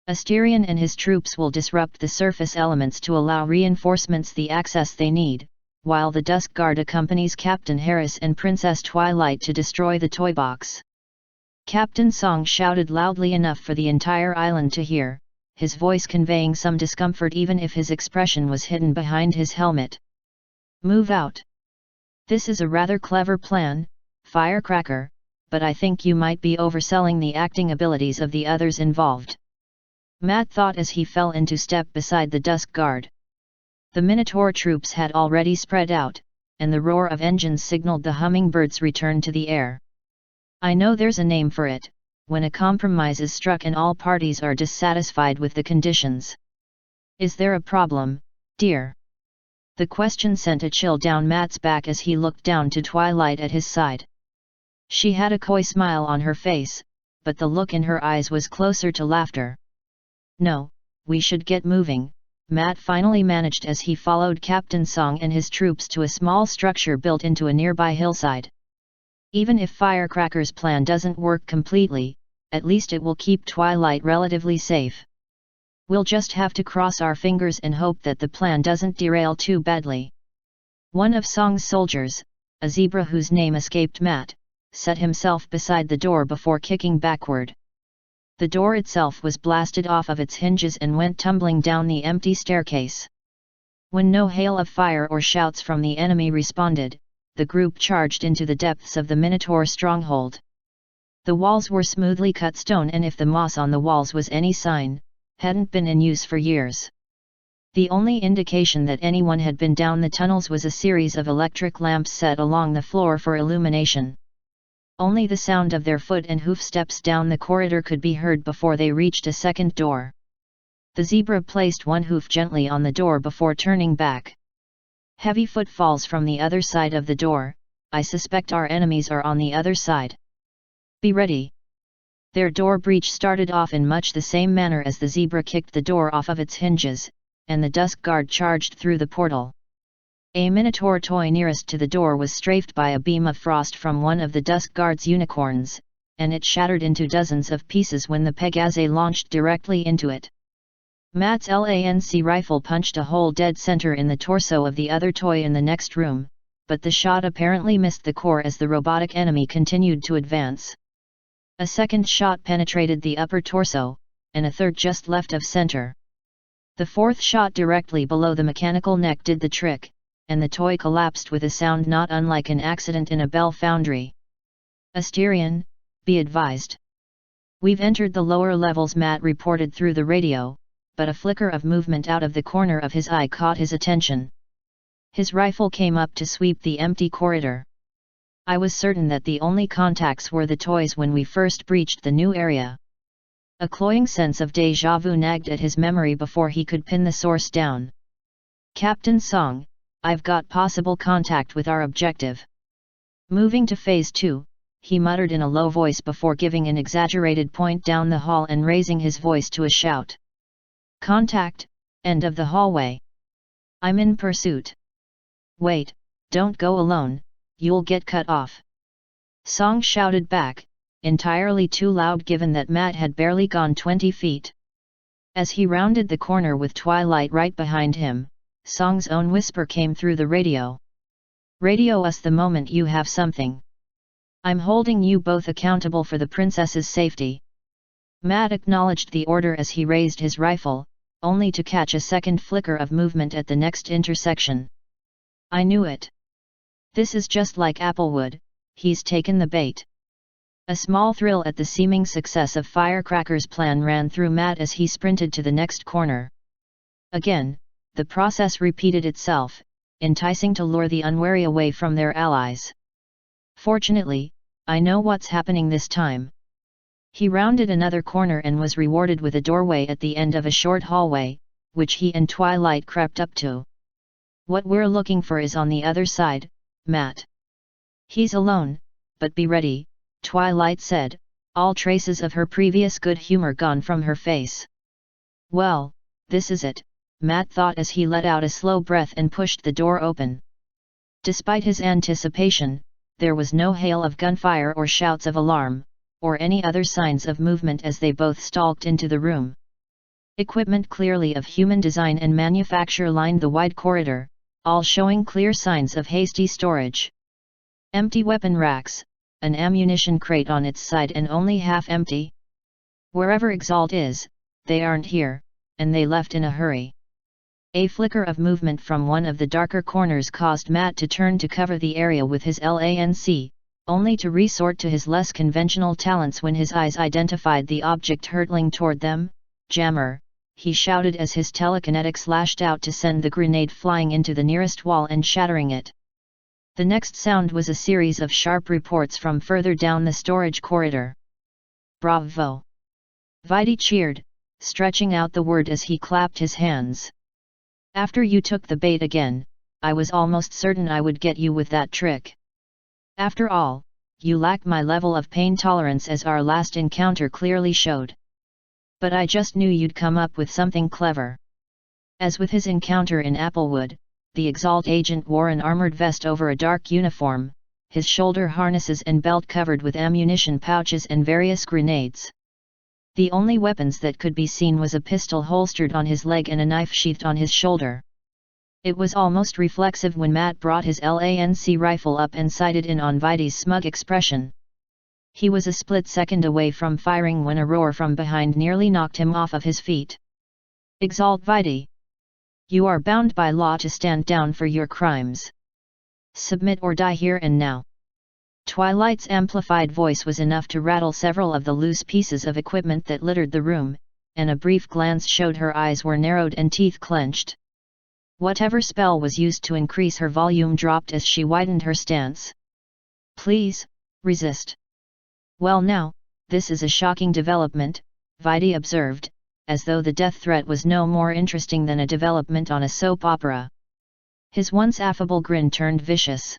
Asterion and his troops will disrupt the surface elements to allow reinforcements the access they need, while the Dusk Guard accompanies Captain Harris and Princess Twilight to destroy the toy box. Captain Song shouted loudly enough for the entire island to hear, his voice conveying some discomfort even if his expression was hidden behind his helmet. Move out. This is a rather clever plan, Firecracker, but I think you might be overselling the acting abilities of the others involved. Matt thought as he fell into step beside the Dusk Guard. The Minotaur troops had already spread out, and the roar of engines signaled the hummingbird's return to the air. I know there's a name for it, when a compromise is struck and all parties are dissatisfied with the conditions. Is there a problem, dear? The question sent a chill down Matt's back as he looked down to Twilight at his side. She had a coy smile on her face, but the look in her eyes was closer to laughter. No, we should get moving, Matt finally managed as he followed Captain Song and his troops to a small structure built into a nearby hillside. Even if Firecracker's plan doesn't work completely, at least it will keep Twilight relatively safe. We'll just have to cross our fingers and hope that the plan doesn't derail too badly. One of Song's soldiers, a zebra whose name escaped Matt, set himself beside the door before kicking backward. The door itself was blasted off of its hinges and went tumbling down the empty staircase. When no hail of fire or shouts from the enemy responded, the group charged into the depths of the Minotaur stronghold. The walls were smoothly cut stone, and if the moss on the walls was any sign, hadn't been in use for years. The only indication that anyone had been down the tunnels was a series of electric lamps set along the floor for illumination. Only the sound of their foot and hoof steps down the corridor could be heard before they reached a second door. The zebra placed one hoof gently on the door before turning back. Heavy footfalls from the other side of the door. I suspect our enemies are on the other side. Be ready. Their door breach started off in much the same manner as the zebra kicked the door off of its hinges, and the Dusk Guard charged through the portal. A minotaur toy nearest to the door was strafed by a beam of frost from one of the Dusk Guard's unicorns, and it shattered into dozens of pieces when the Pegase launched directly into it. Matt's LANC rifle punched a hole dead center in the torso of the other toy in the next room, but the shot apparently missed the core as the robotic enemy continued to advance. A second shot penetrated the upper torso, and a third just left of center. The fourth shot directly below the mechanical neck did the trick, and the toy collapsed with a sound not unlike an accident in a bell foundry. "Asterion, be advised. We've entered the lower levels," Matt reported through the radio, but a flicker of movement out of the corner of his eye caught his attention. His rifle came up to sweep the empty corridor. "I was certain that the only contacts were the toys when we first breached the new area." A cloying sense of déjà vu nagged at his memory before he could pin the source down. "Captain Song, I've got possible contact with our objective." Moving to Phase 2, he muttered in a low voice before giving an exaggerated point down the hall and raising his voice to a shout. "Contact, end of the hallway. I'm in pursuit." "Wait, don't go alone, you'll get cut off." Song shouted back, entirely too loud given that Matt had barely gone 20 feet. As he rounded the corner with Twilight right behind him, Song's own whisper came through the radio. "Radio us the moment you have something. I'm holding you both accountable for the princess's safety." Matt acknowledged the order as he raised his rifle, only to catch a second flicker of movement at the next intersection. "I knew it. This is just like Applewood, he's taken the bait." A small thrill at the seeming success of Firecracker's plan ran through Matt as he sprinted to the next corner. Again, the process repeated itself, enticing to lure the unwary away from their allies. "Fortunately, I know what's happening this time." He rounded another corner and was rewarded with a doorway at the end of a short hallway, which he and Twilight crept up to. "What we're looking for is on the other side, Matt." "He's alone, but be ready," Twilight said, all traces of her previous good humor gone from her face. "Well, this is it," Matt thought as he let out a slow breath and pushed the door open. Despite his anticipation, there was no hail of gunfire or shouts of alarm, or any other signs of movement as they both stalked into the room. Equipment clearly of human design and manufacture lined the wide corridor, all showing clear signs of hasty storage. Empty weapon racks, an ammunition crate on its side and only half empty. Wherever Exalt is, they aren't here, and they left in a hurry. A flicker of movement from one of the darker corners caused Matt to turn to cover the area with his LANC, only to resort to his less conventional talents when his eyes identified the object hurtling toward them. "Jammer," he shouted as his telekinetics lashed out to send the grenade flying into the nearest wall and shattering it. The next sound was a series of sharp reports from further down the storage corridor. "Bravo!" Vidi cheered, stretching out the word as he clapped his hands. "After you took the bait again, I was almost certain I would get you with that trick. After all, you lack my level of pain tolerance as our last encounter clearly showed. But I just knew you'd come up with something clever." As with his encounter in Applewood, the Exalt agent wore an armored vest over a dark uniform, his shoulder harnesses and belt covered with ammunition pouches and various grenades. The only weapons that could be seen was a pistol holstered on his leg and a knife sheathed on his shoulder. It was almost reflexive when Matt brought his LANC rifle up and sighted in on Vidi's smug expression. He was a split second away from firing when a roar from behind nearly knocked him off of his feet. "Exalt Vidi! You are bound by law to stand down for your crimes. Submit or die here and now." Twilight's amplified voice was enough to rattle several of the loose pieces of equipment that littered the room, and a brief glance showed her eyes were narrowed and teeth clenched. Whatever spell was used to increase her volume dropped as she widened her stance. "Please, resist." "Well now, this is a shocking development," Vidi observed, as though the death threat was no more interesting than a development on a soap opera. His once affable grin turned vicious.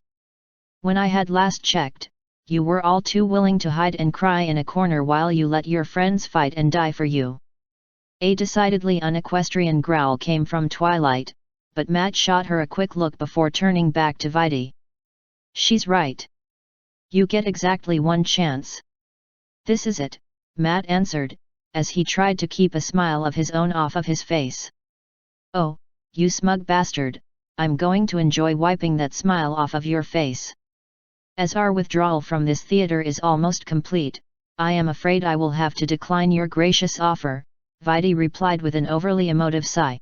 "When I had last checked, you were all too willing to hide and cry in a corner while you let your friends fight and die for you." A decidedly unequestrian growl came from Twilight, but Matt shot her a quick look before turning back to Vidi. She's right. You get exactly one chance. This is it, Matt answered, as he tried to keep a smile of his own off of his face. Oh, you smug bastard, I'm going to enjoy wiping that smile off of your face. As our withdrawal from this theater is almost complete, I am afraid I will have to decline your gracious offer, Vidi replied with an overly emotive sigh.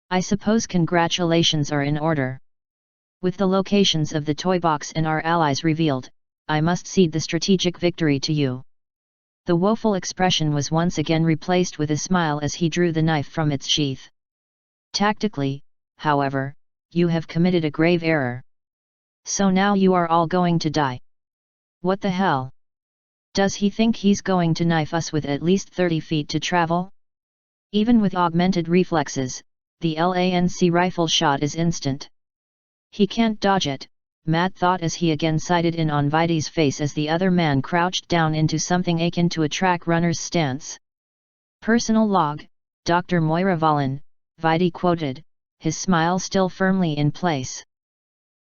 I suppose congratulations are in order. With the locations of the toy box and our allies revealed, I must cede the strategic victory to you. The woeful expression was once again replaced with a smile as he drew the knife from its sheath. Tactically, however, you have committed a grave error. So now you are all going to die. What the hell? Does he think he's going to knife us with at least 30 feet to travel? Even with augmented reflexes, the LANC rifle shot is instant. He can't dodge it, Matt thought as he again sighted in on Vidi's face as the other man crouched down into something akin to a track runner's stance. Personal log, Dr. Moira Valen, Vidi quoted, his smile still firmly in place.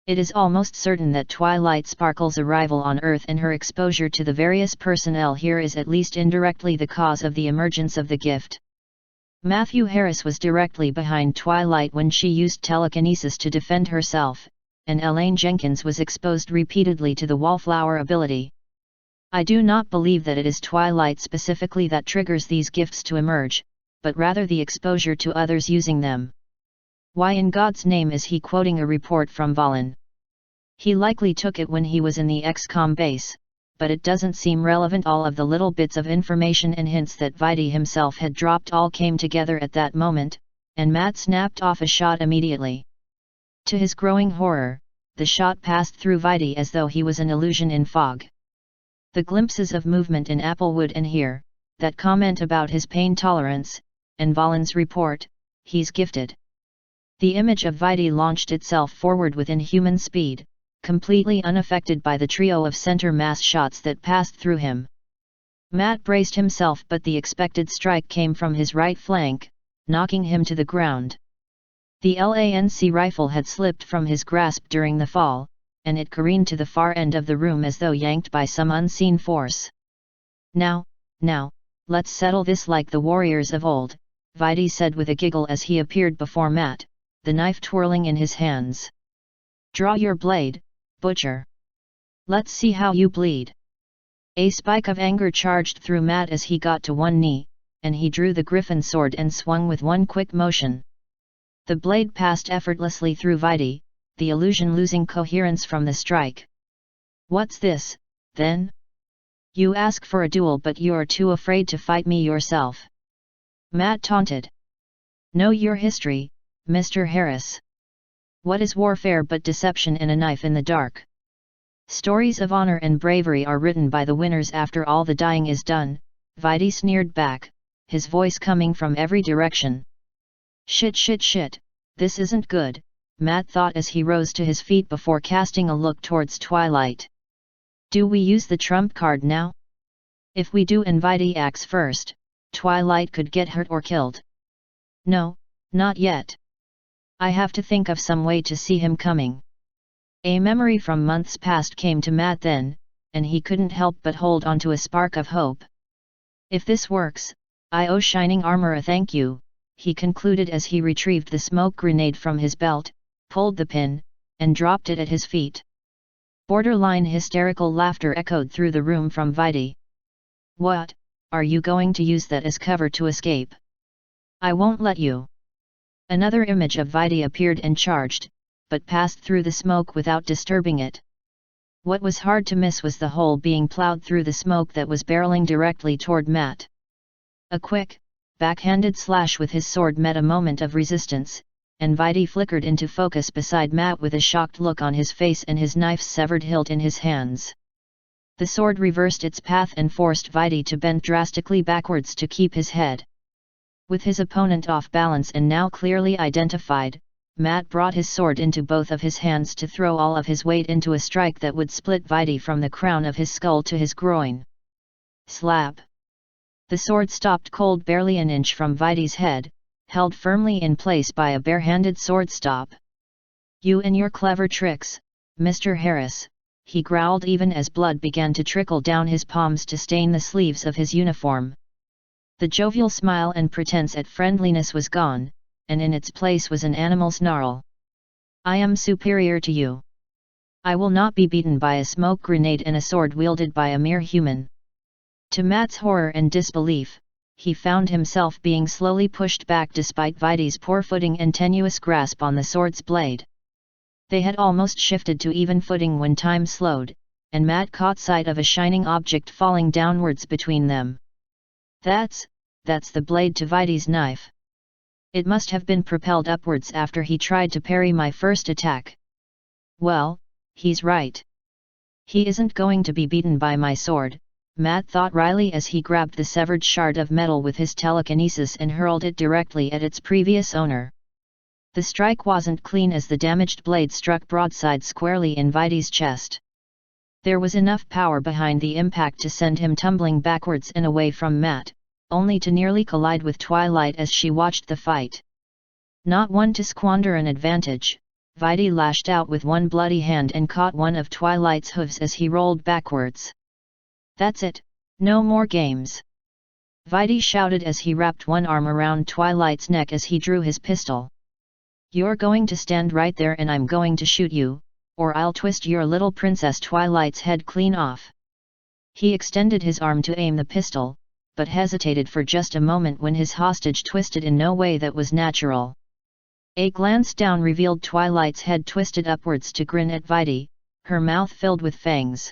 It is almost certain that Twilight Sparkle's arrival on Earth and her exposure to the various personnel here is at least indirectly the cause of the emergence of the gift. Matthew Harris was directly behind Twilight when she used telekinesis to defend herself, and Elaine Jenkins was exposed repeatedly to the wallflower ability. I do not believe that it is Twilight specifically that triggers these gifts to emerge, but rather the exposure to others using them. Why in God's name is he quoting a report from Valen? He likely took it when he was in the XCOM base, but it doesn't seem relevant. All of the little bits of information and hints that Vidi himself had dropped all came together at that moment, and Matt snapped off a shot immediately. To his growing horror, the shot passed through Vidi as though he was an illusion in fog. The glimpses of movement in Applewood and here, that comment about his pain tolerance, and Valen's report, he's gifted. The image of Vidi launched itself forward with inhuman speed, completely unaffected by the trio of center mass shots that passed through him. Matt braced himself, but the expected strike came from his right flank, knocking him to the ground. The LANC rifle had slipped from his grasp during the fall, and it careened to the far end of the room as though yanked by some unseen force. Now, let's settle this like the warriors of old, Vidi said with a giggle as he appeared before Matt, the knife twirling in his hands. Draw your blade, butcher. Let's see how you bleed. A spike of anger charged through Matt as he got to one knee, and he drew the griffin sword and swung with one quick motion. The blade passed effortlessly through Vidi, the illusion losing coherence from the strike. What's this, then? You ask for a duel but you're too afraid to fight me yourself. Matt taunted. Know your history, Mr. Harris. What is warfare but deception and a knife in the dark? Stories of honor and bravery are written by the winners after all the dying is done, Vidi sneered back, his voice coming from every direction. Shit, this isn't good, Matt thought as he rose to his feet before casting a look towards Twilight. Do we use the trump card now? If we do and Vidi acts first, Twilight could get hurt or killed. No, not yet. I have to think of some way to see him coming. A memory from months past came to Matt then, and he couldn't help but hold on to a spark of hope. If this works, I owe Shining Armor a thank you, he concluded as he retrieved the smoke grenade from his belt, pulled the pin, and dropped it at his feet. Borderline hysterical laughter echoed through the room from Vidi. What, are you going to use that as cover to escape? I won't let you. Another image of Vidi appeared and charged, but passed through the smoke without disturbing it. What was hard to miss was the hole being plowed through the smoke that was barreling directly toward Matt. A quick, backhanded slash with his sword met a moment of resistance, and Vidi flickered into focus beside Matt with a shocked look on his face and his knife's severed hilt in his hands. The sword reversed its path and forced Vidi to bend drastically backwards to keep his head. With his opponent off balance and now clearly identified, Matt brought his sword into both of his hands to throw all of his weight into a strike that would split Vidi from the crown of his skull to his groin. Slap! The sword stopped cold barely an inch from Vidi's head, held firmly in place by a bare-handed sword stop. "You and your clever tricks, Mr. Harris," he growled even as blood began to trickle down his palms to stain the sleeves of his uniform. The jovial smile and pretense at friendliness was gone, and in its place was an animal snarl. "I am superior to you. I will not be beaten by a smoke grenade and a sword wielded by a mere human." To Matt's horror and disbelief, he found himself being slowly pushed back despite Vaidy's poor footing and tenuous grasp on the sword's blade. They had almost shifted to even footing when time slowed, and Matt caught sight of a shining object falling downwards between them. That's the blade to Vaidy's knife. It must have been propelled upwards after he tried to parry my first attack. Well, he's right. He isn't going to be beaten by my sword, Matt thought wryly as he grabbed the severed shard of metal with his telekinesis and hurled it directly at its previous owner. The strike wasn't clean as the damaged blade struck broadside squarely in Vaidy's chest. There was enough power behind the impact to send him tumbling backwards and away from Matt, only to nearly collide with Twilight as she watched the fight. Not one to squander an advantage, Vaidy lashed out with one bloody hand and caught one of Twilight's hooves as he rolled backwards. "That's it, no more games!" Vaidy shouted as he wrapped one arm around Twilight's neck as he drew his pistol. "You're going to stand right there and I'm going to shoot you, or I'll twist your little princess Twilight's head clean off." He extended his arm to aim the pistol, but hesitated for just a moment when his hostage twisted in no way that was natural. A glance down revealed Twilight's head twisted upwards to grin at Vaidy, her mouth filled with fangs.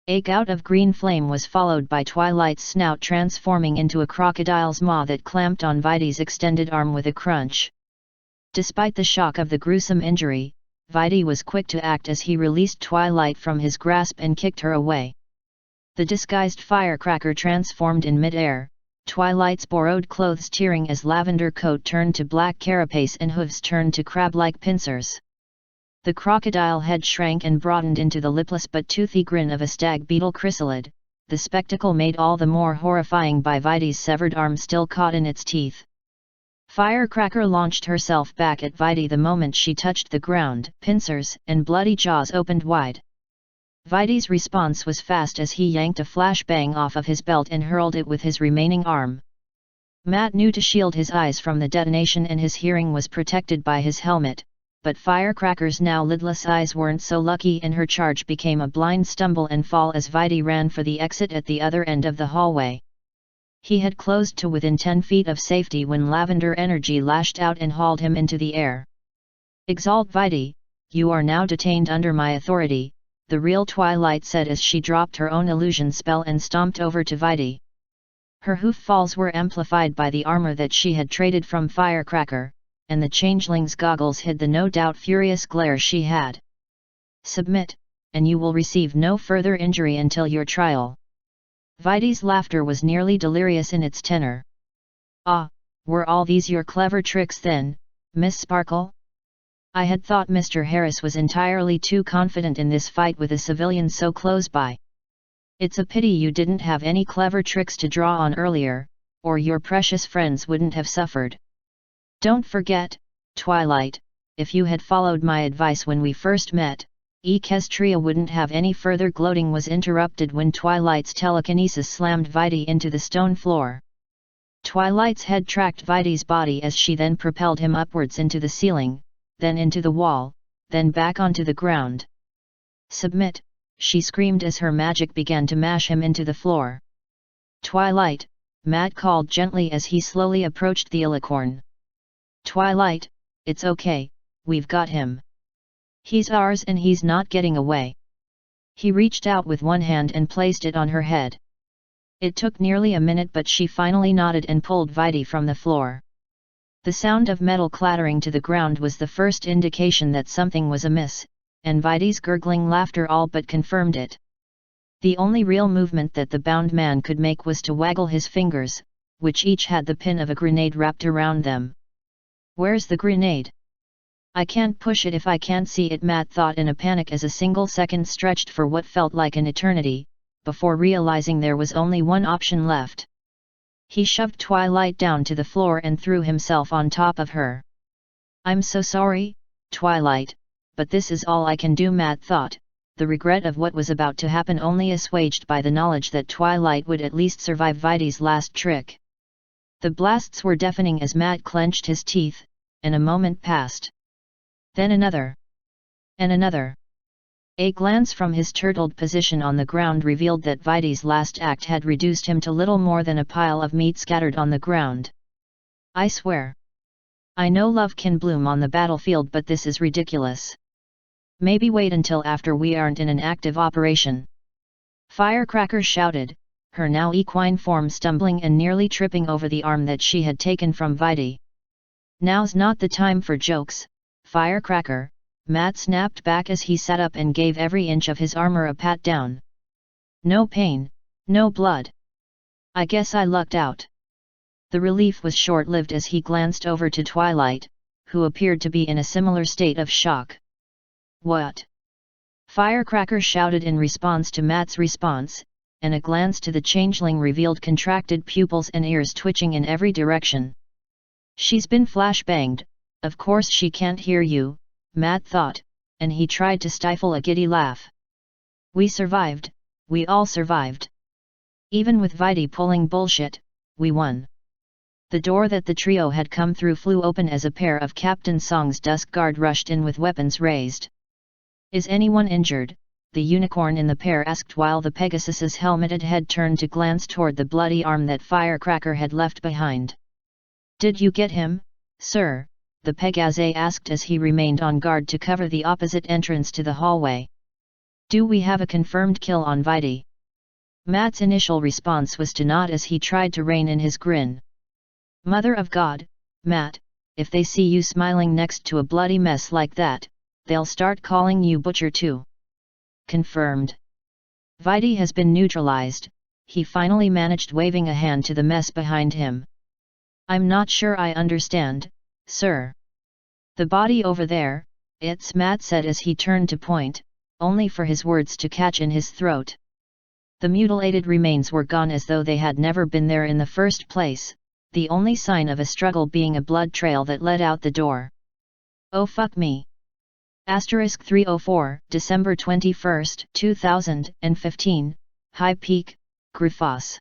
A gout of green flame was followed by Twilight's snout transforming into a crocodile's maw that clamped on Vaidy's extended arm with a crunch. Despite the shock of the gruesome injury, Vaidy was quick to act as he released Twilight from his grasp and kicked her away. The disguised firecracker transformed in mid-air, Twilight's borrowed clothes tearing as lavender coat turned to black carapace and hooves turned to crab-like pincers. The crocodile head shrank and broadened into the lipless but toothy grin of a stag beetle chrysalid, the spectacle made all the more horrifying by Vaidy's severed arm still caught in its teeth. Firecracker launched herself back at Vaidy the moment she touched the ground, pincers and bloody jaws opened wide. Vaidy's response was fast as he yanked a flashbang off of his belt and hurled it with his remaining arm. Matt knew to shield his eyes from the detonation and his hearing was protected by his helmet, but Firecracker's now lidless eyes weren't so lucky and her charge became a blind stumble and fall as Vaidy ran for the exit at the other end of the hallway. He had closed to within 10 feet of safety when lavender energy lashed out and hauled him into the air. "Exalt Vaidy, you are now detained under my authority," the real Twilight said as she dropped her own illusion spell and stomped over to Vaidy. Her hoof falls were amplified by the armor that she had traded from Firecracker, and the changeling's goggles hid the no doubt furious glare she had. "Submit, and you will receive no further injury until your trial." Vaidy's laughter was nearly delirious in its tenor. "Ah, were all these your clever tricks then, Miss Sparkle? I had thought Mr. Harris was entirely too confident in this fight with a civilian so close by. It's a pity you didn't have any clever tricks to draw on earlier, or your precious friends wouldn't have suffered. Don't forget, Twilight, if you had followed my advice when we first met, Equestria wouldn't have any further." Gloating was interrupted when Twilight's telekinesis slammed Vaidy into the stone floor. Twilight's head tracked Vaidy's body as she then propelled him upwards into the ceiling, then into the wall, then back onto the ground. "Submit," she screamed as her magic began to mash him into the floor. "Twilight," Matt called gently as he slowly approached the Ilicorn. "Twilight, it's okay, we've got him. He's ours and he's not getting away." He reached out with one hand and placed it on her head. It took nearly a minute but she finally nodded and pulled Vaidy from the floor. The sound of metal clattering to the ground was the first indication that something was amiss, and Vaidy's gurgling laughter all but confirmed it. The only real movement that the bound man could make was to waggle his fingers, which each had the pin of a grenade wrapped around them. "Where's the grenade? I can't push it if I can't see it," Matt thought in a panic as a single second stretched for what felt like an eternity, before realizing there was only one option left. He shoved Twilight down to the floor and threw himself on top of her. "I'm so sorry, Twilight, but this is all I can do," Matt thought, the regret of what was about to happen only assuaged by the knowledge that Twilight would at least survive Viti's last trick. The blasts were deafening as Matt clenched his teeth, and a moment passed. Then another. And another. A glance from his turtled position on the ground revealed that Viti's last act had reduced him to little more than a pile of meat scattered on the ground. "I swear. I know love can bloom on the battlefield, but this is ridiculous. Maybe wait until after we aren't in an active operation." Firecracker shouted, her now equine form stumbling and nearly tripping over the arm that she had taken from Viti. "Now's not the time for jokes, Firecracker," Matt snapped back as he sat up and gave every inch of his armor a pat down. "No pain, no blood. I guess I lucked out." The relief was short-lived as he glanced over to Twilight, who appeared to be in a similar state of shock. "What?" Firecracker shouted in response to Matt's response, and a glance to the changeling revealed contracted pupils and ears twitching in every direction. "She's been flashbanged, of course she can't hear you," Matt thought, and he tried to stifle a giddy laugh. "We survived, we all survived. Even with Viti pulling bullshit, we won." The door that the trio had come through flew open as a pair of Captain Song's Dusk Guard rushed in with weapons raised. "Is anyone injured?" the unicorn in the pair asked while the Pegasus's helmeted head turned to glance toward the bloody arm that Firecracker had left behind. "Did you get him, sir?" the Pegase asked as he remained on guard to cover the opposite entrance to the hallway. "Do we have a confirmed kill on Viti?" Matt's initial response was to nod as he tried to rein in his grin. "Mother of God, Matt, if they see you smiling next to a bloody mess like that, they'll start calling you Butcher too." "Confirmed. Viti has been neutralized," he finally managed, waving a hand to the mess behind him. "I'm not sure I understand, sir." "The body over there, Matt said as he turned to point, only for his words to catch in his throat. The mutilated remains were gone as though they had never been there in the first place, the only sign of a struggle being a blood trail that led out the door. "Oh fuck me." Asterisk 304, December 21, 2015, High Peak, Grufas.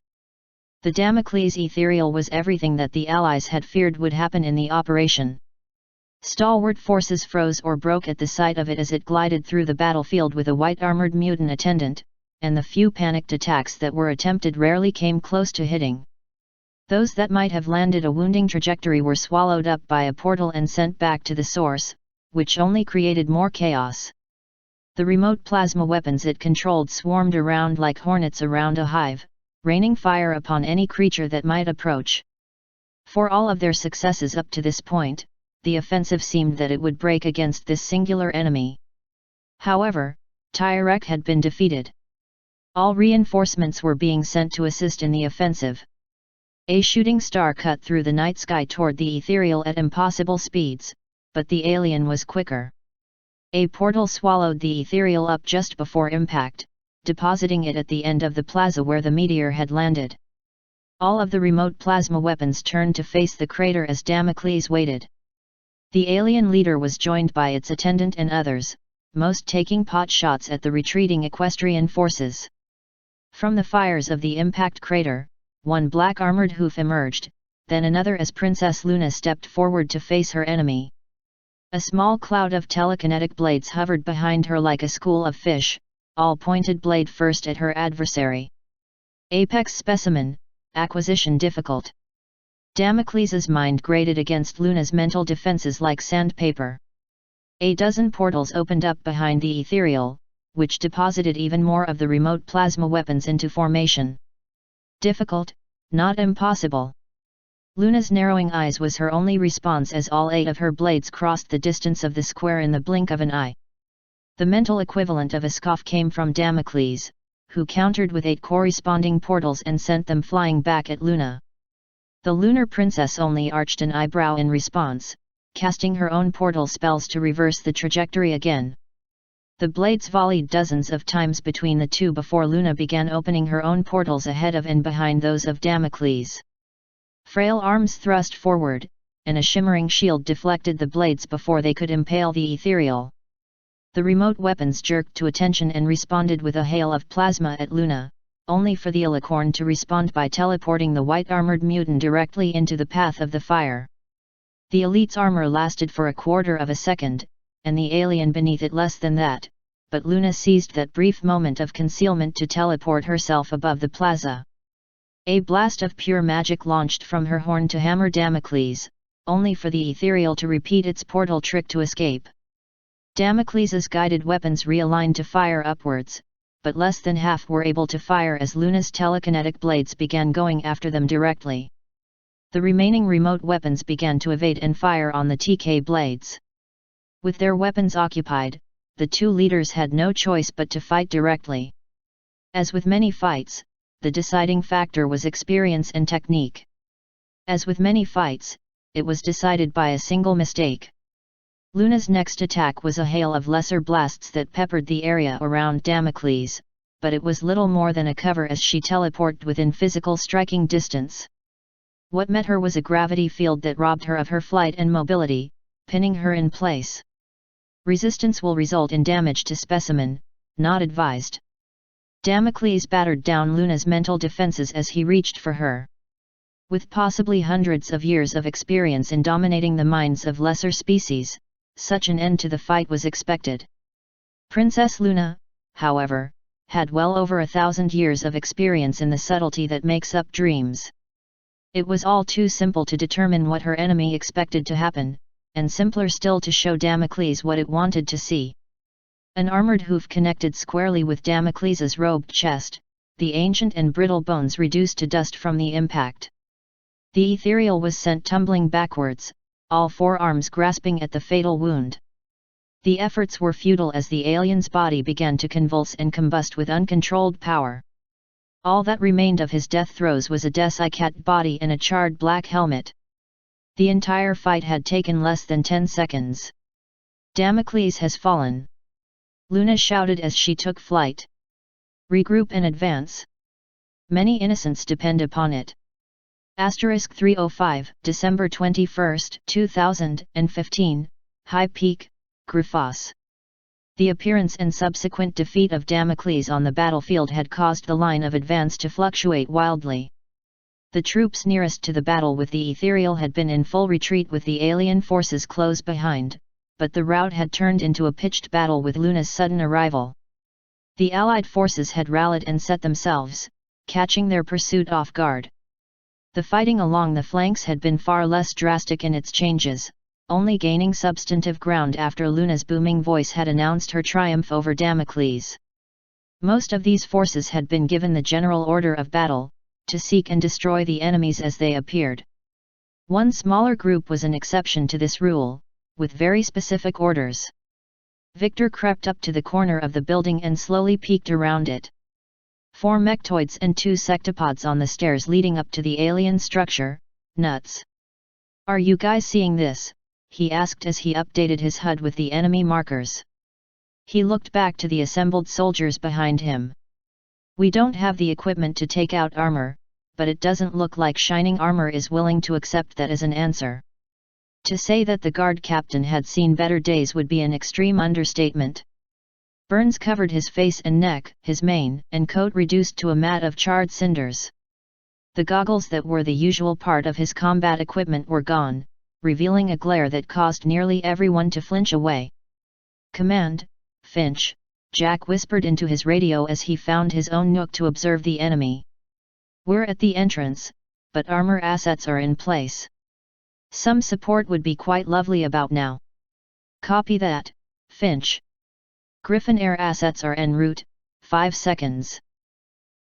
The Damocles Ethereal was everything that the Allies had feared would happen in the operation. Stalwart forces froze or broke at the sight of it as it glided through the battlefield with a white-armored mutant attendant, and the few panicked attacks that were attempted rarely came close to hitting. Those that might have landed a wounding trajectory were swallowed up by a portal and sent back to the source, which only created more chaos. The remote plasma weapons it controlled swarmed around like hornets around a hive, raining fire upon any creature that might approach. For all of their successes up to this point, the offensive seemed that it would break against this singular enemy. However, Tyrek had been defeated. All reinforcements were being sent to assist in the offensive. A shooting star cut through the night sky toward the Ethereal at impossible speeds, but the alien was quicker. A portal swallowed the Ethereal up just before impact, depositing it at the end of the plaza where the meteor had landed. All of the remote plasma weapons turned to face the crater as Damocles waited. The alien leader was joined by its attendant and others, most taking pot shots at the retreating equestrian forces. From the fires of the impact crater, one black armored hoof emerged, then another as Princess Luna stepped forward to face her enemy. A small cloud of telekinetic blades hovered behind her like a school of fish, all pointed blade first at her adversary. Apex specimen, acquisition difficult. Damocles's mind grated against Luna's mental defenses like sandpaper. A dozen portals opened up behind the Ethereal, which deposited even more of the remote plasma weapons into formation. Difficult, not impossible. Luna's narrowing eyes was her only response as all 8 of her blades crossed the distance of the square in the blink of an eye. The mental equivalent of a scoff came from Damocles, who countered with 8 corresponding portals and sent them flying back at Luna. The lunar princess only arched an eyebrow in response, casting her own portal spells to reverse the trajectory again. The blades volleyed dozens of times between the two before Luna began opening her own portals ahead of and behind those of Damocles. Frail arms thrust forward, and a shimmering shield deflected the blades before they could impale the ethereal. The remote weapons jerked to attention and responded with a hail of plasma at Luna, only for the alicorn to respond by teleporting the white-armored mutant directly into the path of the fire. The elite's armor lasted for a quarter of a second, and the alien beneath it less than that, but Luna seized that brief moment of concealment to teleport herself above the plaza. A blast of pure magic launched from her horn to hammer Damocles, only for the ethereal to repeat its portal trick to escape. Damocles's guided weapons realigned to fire upwards, but less than half were able to fire as Luna's telekinetic blades began going after them directly. The remaining remote weapons began to evade and fire on the TK blades. With their weapons occupied, the two leaders had no choice but to fight directly. As with many fights, the deciding factor was experience and technique. As with many fights, it was decided by a single mistake. Luna's next attack was a hail of lesser blasts that peppered the area around Damocles, but it was little more than a cover as she teleported within physical striking distance. What met her was a gravity field that robbed her of her flight and mobility, pinning her in place. Resistance will result in damage to specimen, not advised. Damocles battered down Luna's mental defenses as he reached for her. With possibly hundreds of years of experience in dominating the minds of lesser species, such an end to the fight was expected. Princess Luna, however, had well over 1,000 years of experience in the subtlety that makes up dreams. It was all too simple to determine what her enemy expected to happen, and simpler still to show Damocles what it wanted to see. An armored hoof connected squarely with Damocles's robed chest, the ancient and brittle bones reduced to dust from the impact. The ethereal was sent tumbling backwards, all four arms grasping at the fatal wound. The efforts were futile as the alien's body began to convulse and combust with uncontrolled power. All that remained of his death throes was a desiccant body and a charred black helmet. The entire fight had taken less than 10 seconds. Damocles has fallen. Luna shouted as she took flight. Regroup and advance. Many innocents depend upon it. Asterisk 305, December 21, 2015, High Peak, Grufos. The appearance and subsequent defeat of Damocles on the battlefield had caused the line of advance to fluctuate wildly. The troops nearest to the battle with the ethereal had been in full retreat with the alien forces close behind, but the rout had turned into a pitched battle with Luna's sudden arrival. The Allied forces had rallied and set themselves, catching their pursuit off guard. The fighting along the flanks had been far less drastic in its changes, only gaining substantive ground after Luna's booming voice had announced her triumph over Damocles. Most of these forces had been given the general order of battle, to seek and destroy the enemies as they appeared. One smaller group was an exception to this rule, with very specific orders. Victor crept up to the corner of the building and slowly peeked around it. 4 mechtoids and 2 sectopods on the stairs leading up to the alien structure, nuts. Are you guys seeing this? He asked as he updated his HUD with the enemy markers. He looked back to the assembled soldiers behind him. We don't have the equipment to take out armor, but it doesn't look like Shining Armor is willing to accept that as an answer. To say that the guard captain had seen better days would be an extreme understatement. Burns covered his face and neck, his mane and coat reduced to a mat of charred cinders. The goggles that were the usual part of his combat equipment were gone, revealing a glare that caused nearly everyone to flinch away. Command, Finch, Jack whispered into his radio as he found his own nook to observe the enemy. We're at the entrance, but armor assets are in place. Some support would be quite lovely about now. Copy that, Finch. Griffin air assets are en route, 5 seconds.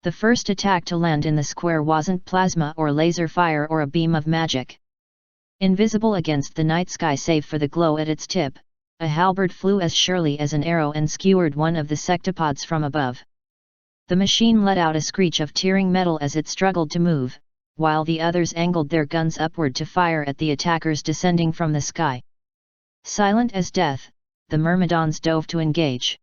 The first attack to land in the square wasn't plasma or laser fire or a beam of magic. Invisible against the night sky save for the glow at its tip, a halberd flew as surely as an arrow and skewered one of the sectopods from above. The machine let out a screech of tearing metal as it struggled to move, while the others angled their guns upward to fire at the attackers descending from the sky. Silent as death, the myrmidons dove to engage.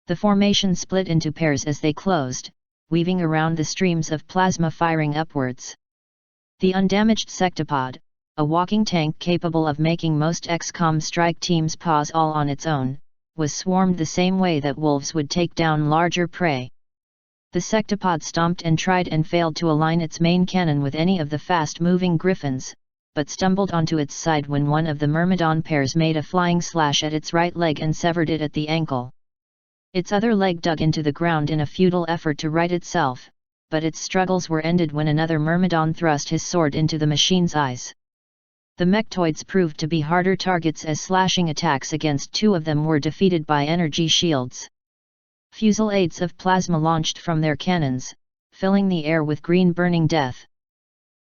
The formation split into pairs as they closed, weaving around the streams of plasma firing upwards. The undamaged sectopod, a walking tank capable of making most XCOM strike teams pause all on its own, was swarmed the same way that wolves would take down larger prey. The sectopod stomped and tried and failed to align its main cannon with any of the fast-moving griffins, but stumbled onto its side when one of the myrmidon pairs made a flying slash at its right leg and severed it at the ankle. Its other leg dug into the ground in a futile effort to right itself, but its struggles were ended when another myrmidon thrust his sword into the machine's eyes. The mechtoids proved to be harder targets as slashing attacks against two of them were defeated by energy shields. Fusillades of plasma launched from their cannons, filling the air with green burning death.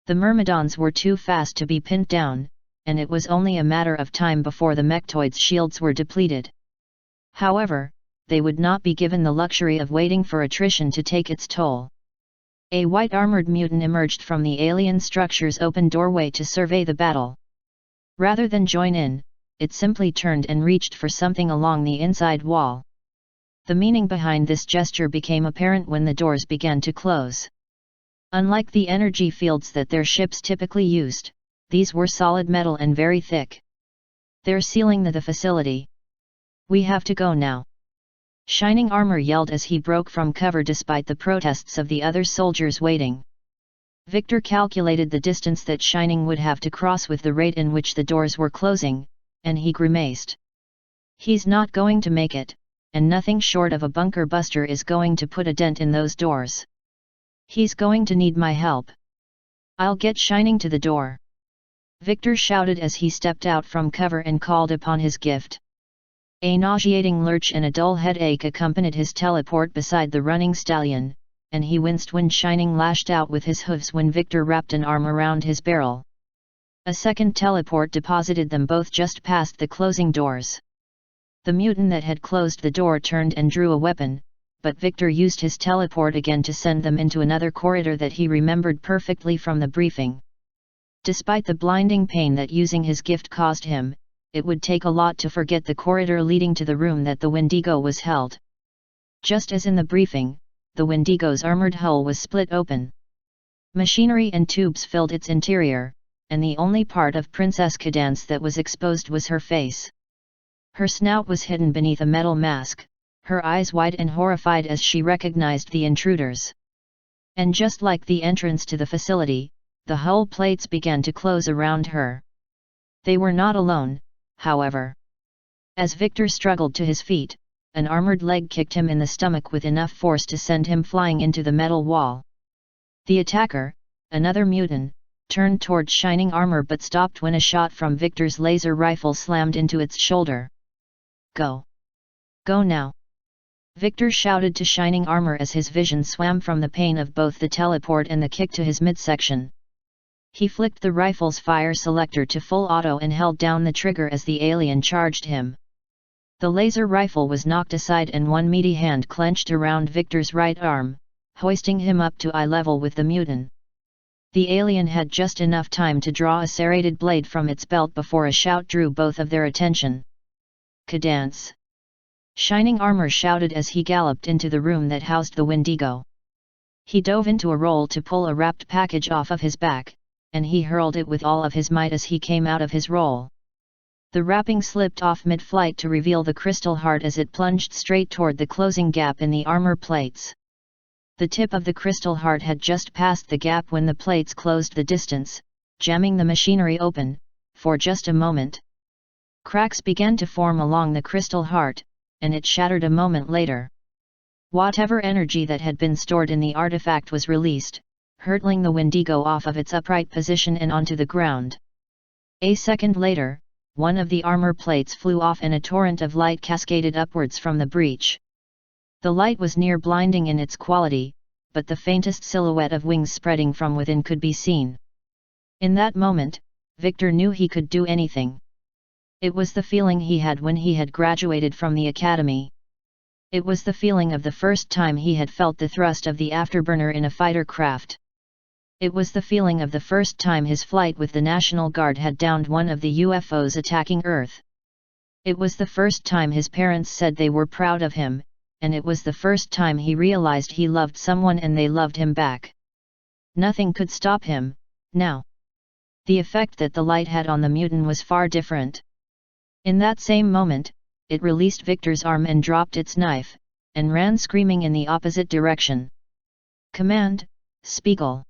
The myrmidons were too fast to be pinned down, and it was only a matter of time before the mechtoids' shields were depleted. However, they would not be given the luxury of waiting for attrition to take its toll. A white armored mutant emerged from the alien structure's open doorway to survey the battle. Rather than join in, it simply turned and reached for something along the inside wall. The meaning behind this gesture became apparent when the doors began to close. Unlike the energy fields that their ships typically used, these were solid metal and very thick. "They're sealing the facility. We have to go now," Shining Armor yelled as he broke from cover despite the protests of the other soldiers waiting. Victor calculated the distance that Shining would have to cross with the rate in which the doors were closing, and he grimaced. "He's not going to make it, and nothing short of a bunker buster is going to put a dent in those doors. He's going to need my help. I'll get Shining to the door," Victor shouted as he stepped out from cover and called upon his gift. A nauseating lurch and a dull headache accompanied his teleport beside the running stallion, and he winced when Shining lashed out with his hooves when Victor wrapped an arm around his barrel. A second teleport deposited them both just past the closing doors. The mutant that had closed the door turned and drew a weapon, but Victor used his teleport again to send them into another corridor that he remembered perfectly from the briefing. Despite the blinding pain that using his gift caused him, it would take a lot to forget the corridor leading to the room that the Wendigo was held. Just as in the briefing, the Wendigo's armored hull was split open. Machinery and tubes filled its interior, and the only part of Princess Cadance that was exposed was her face. Her snout was hidden beneath a metal mask, her eyes wide and horrified as she recognized the intruders. And just like the entrance to the facility, the hull plates began to close around her. They were not alone, however. As Victor struggled to his feet, an armored leg kicked him in the stomach with enough force to send him flying into the metal wall. The attacker, another mutant, turned towards Shining Armor but stopped when a shot from Victor's laser rifle slammed into its shoulder. "Go! Go now!" Victor shouted to Shining Armor as his vision swam from the pain of both the teleport and the kick to his midsection. He flicked the rifle's fire selector to full auto and held down the trigger as the alien charged him. The laser rifle was knocked aside and one meaty hand clenched around Victor's right arm, hoisting him up to eye level with the mutant. The alien had just enough time to draw a serrated blade from its belt before a shout drew both of their attention. "Cadance!" Shining Armor shouted as he galloped into the room that housed the Wendigo. He dove into a roll to pull a wrapped package off of his back, and he hurled it with all of his might as he came out of his roll. The wrapping slipped off mid-flight to reveal the crystal heart as it plunged straight toward the closing gap in the armor plates. The tip of the crystal heart had just passed the gap when the plates closed the distance, jamming the machinery open, for just a moment. Cracks began to form along the crystal heart, and it shattered a moment later. Whatever energy that had been stored in the artifact was released, hurtling the Wendigo off of its upright position and onto the ground. A second later, one of the armor plates flew off and a torrent of light cascaded upwards from the breach. The light was near blinding in its quality, but the faintest silhouette of wings spreading from within could be seen. In that moment, Victor knew he could do anything. It was the feeling he had when he had graduated from the academy. It was the feeling of the first time he had felt the thrust of the afterburner in a fighter craft. It was the feeling of the first time his flight with the National Guard had downed one of the UFOs attacking Earth. It was the first time his parents said they were proud of him, and it was the first time he realized he loved someone and they loved him back. Nothing could stop him, now. The effect that the light had on the mutant was far different. In that same moment, it released Victor's arm and dropped its knife, and ran screaming in the opposite direction. Command, Spiegel.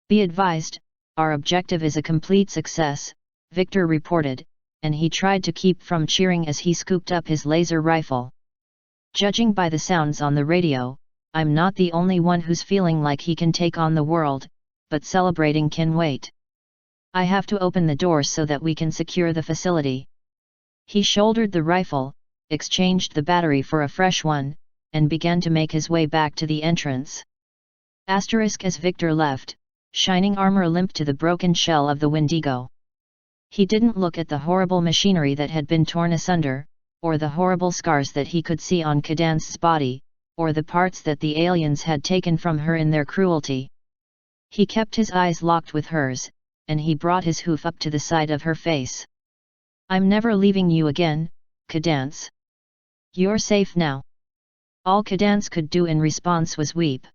Be advised, our objective is a complete success, Victor reported, and he tried to keep from cheering as he scooped up his laser rifle. Judging by the sounds on the radio, I'm not the only one who's feeling like he can take on the world, but celebrating can wait. I have to open the doors so that we can secure the facility. He shouldered the rifle, exchanged the battery for a fresh one, and began to make his way back to the entrance. As Victor left, shining armor limped to the broken shell of the Wendigo. He didn't look at the horrible machinery that had been torn asunder, or the horrible scars that he could see on Cadance's body, or the parts that the aliens had taken from her in their cruelty. He kept his eyes locked with hers, and he brought his hoof up to the side of her face. I'm never leaving you again, Cadance. You're safe now. All Cadance could do in response was weep.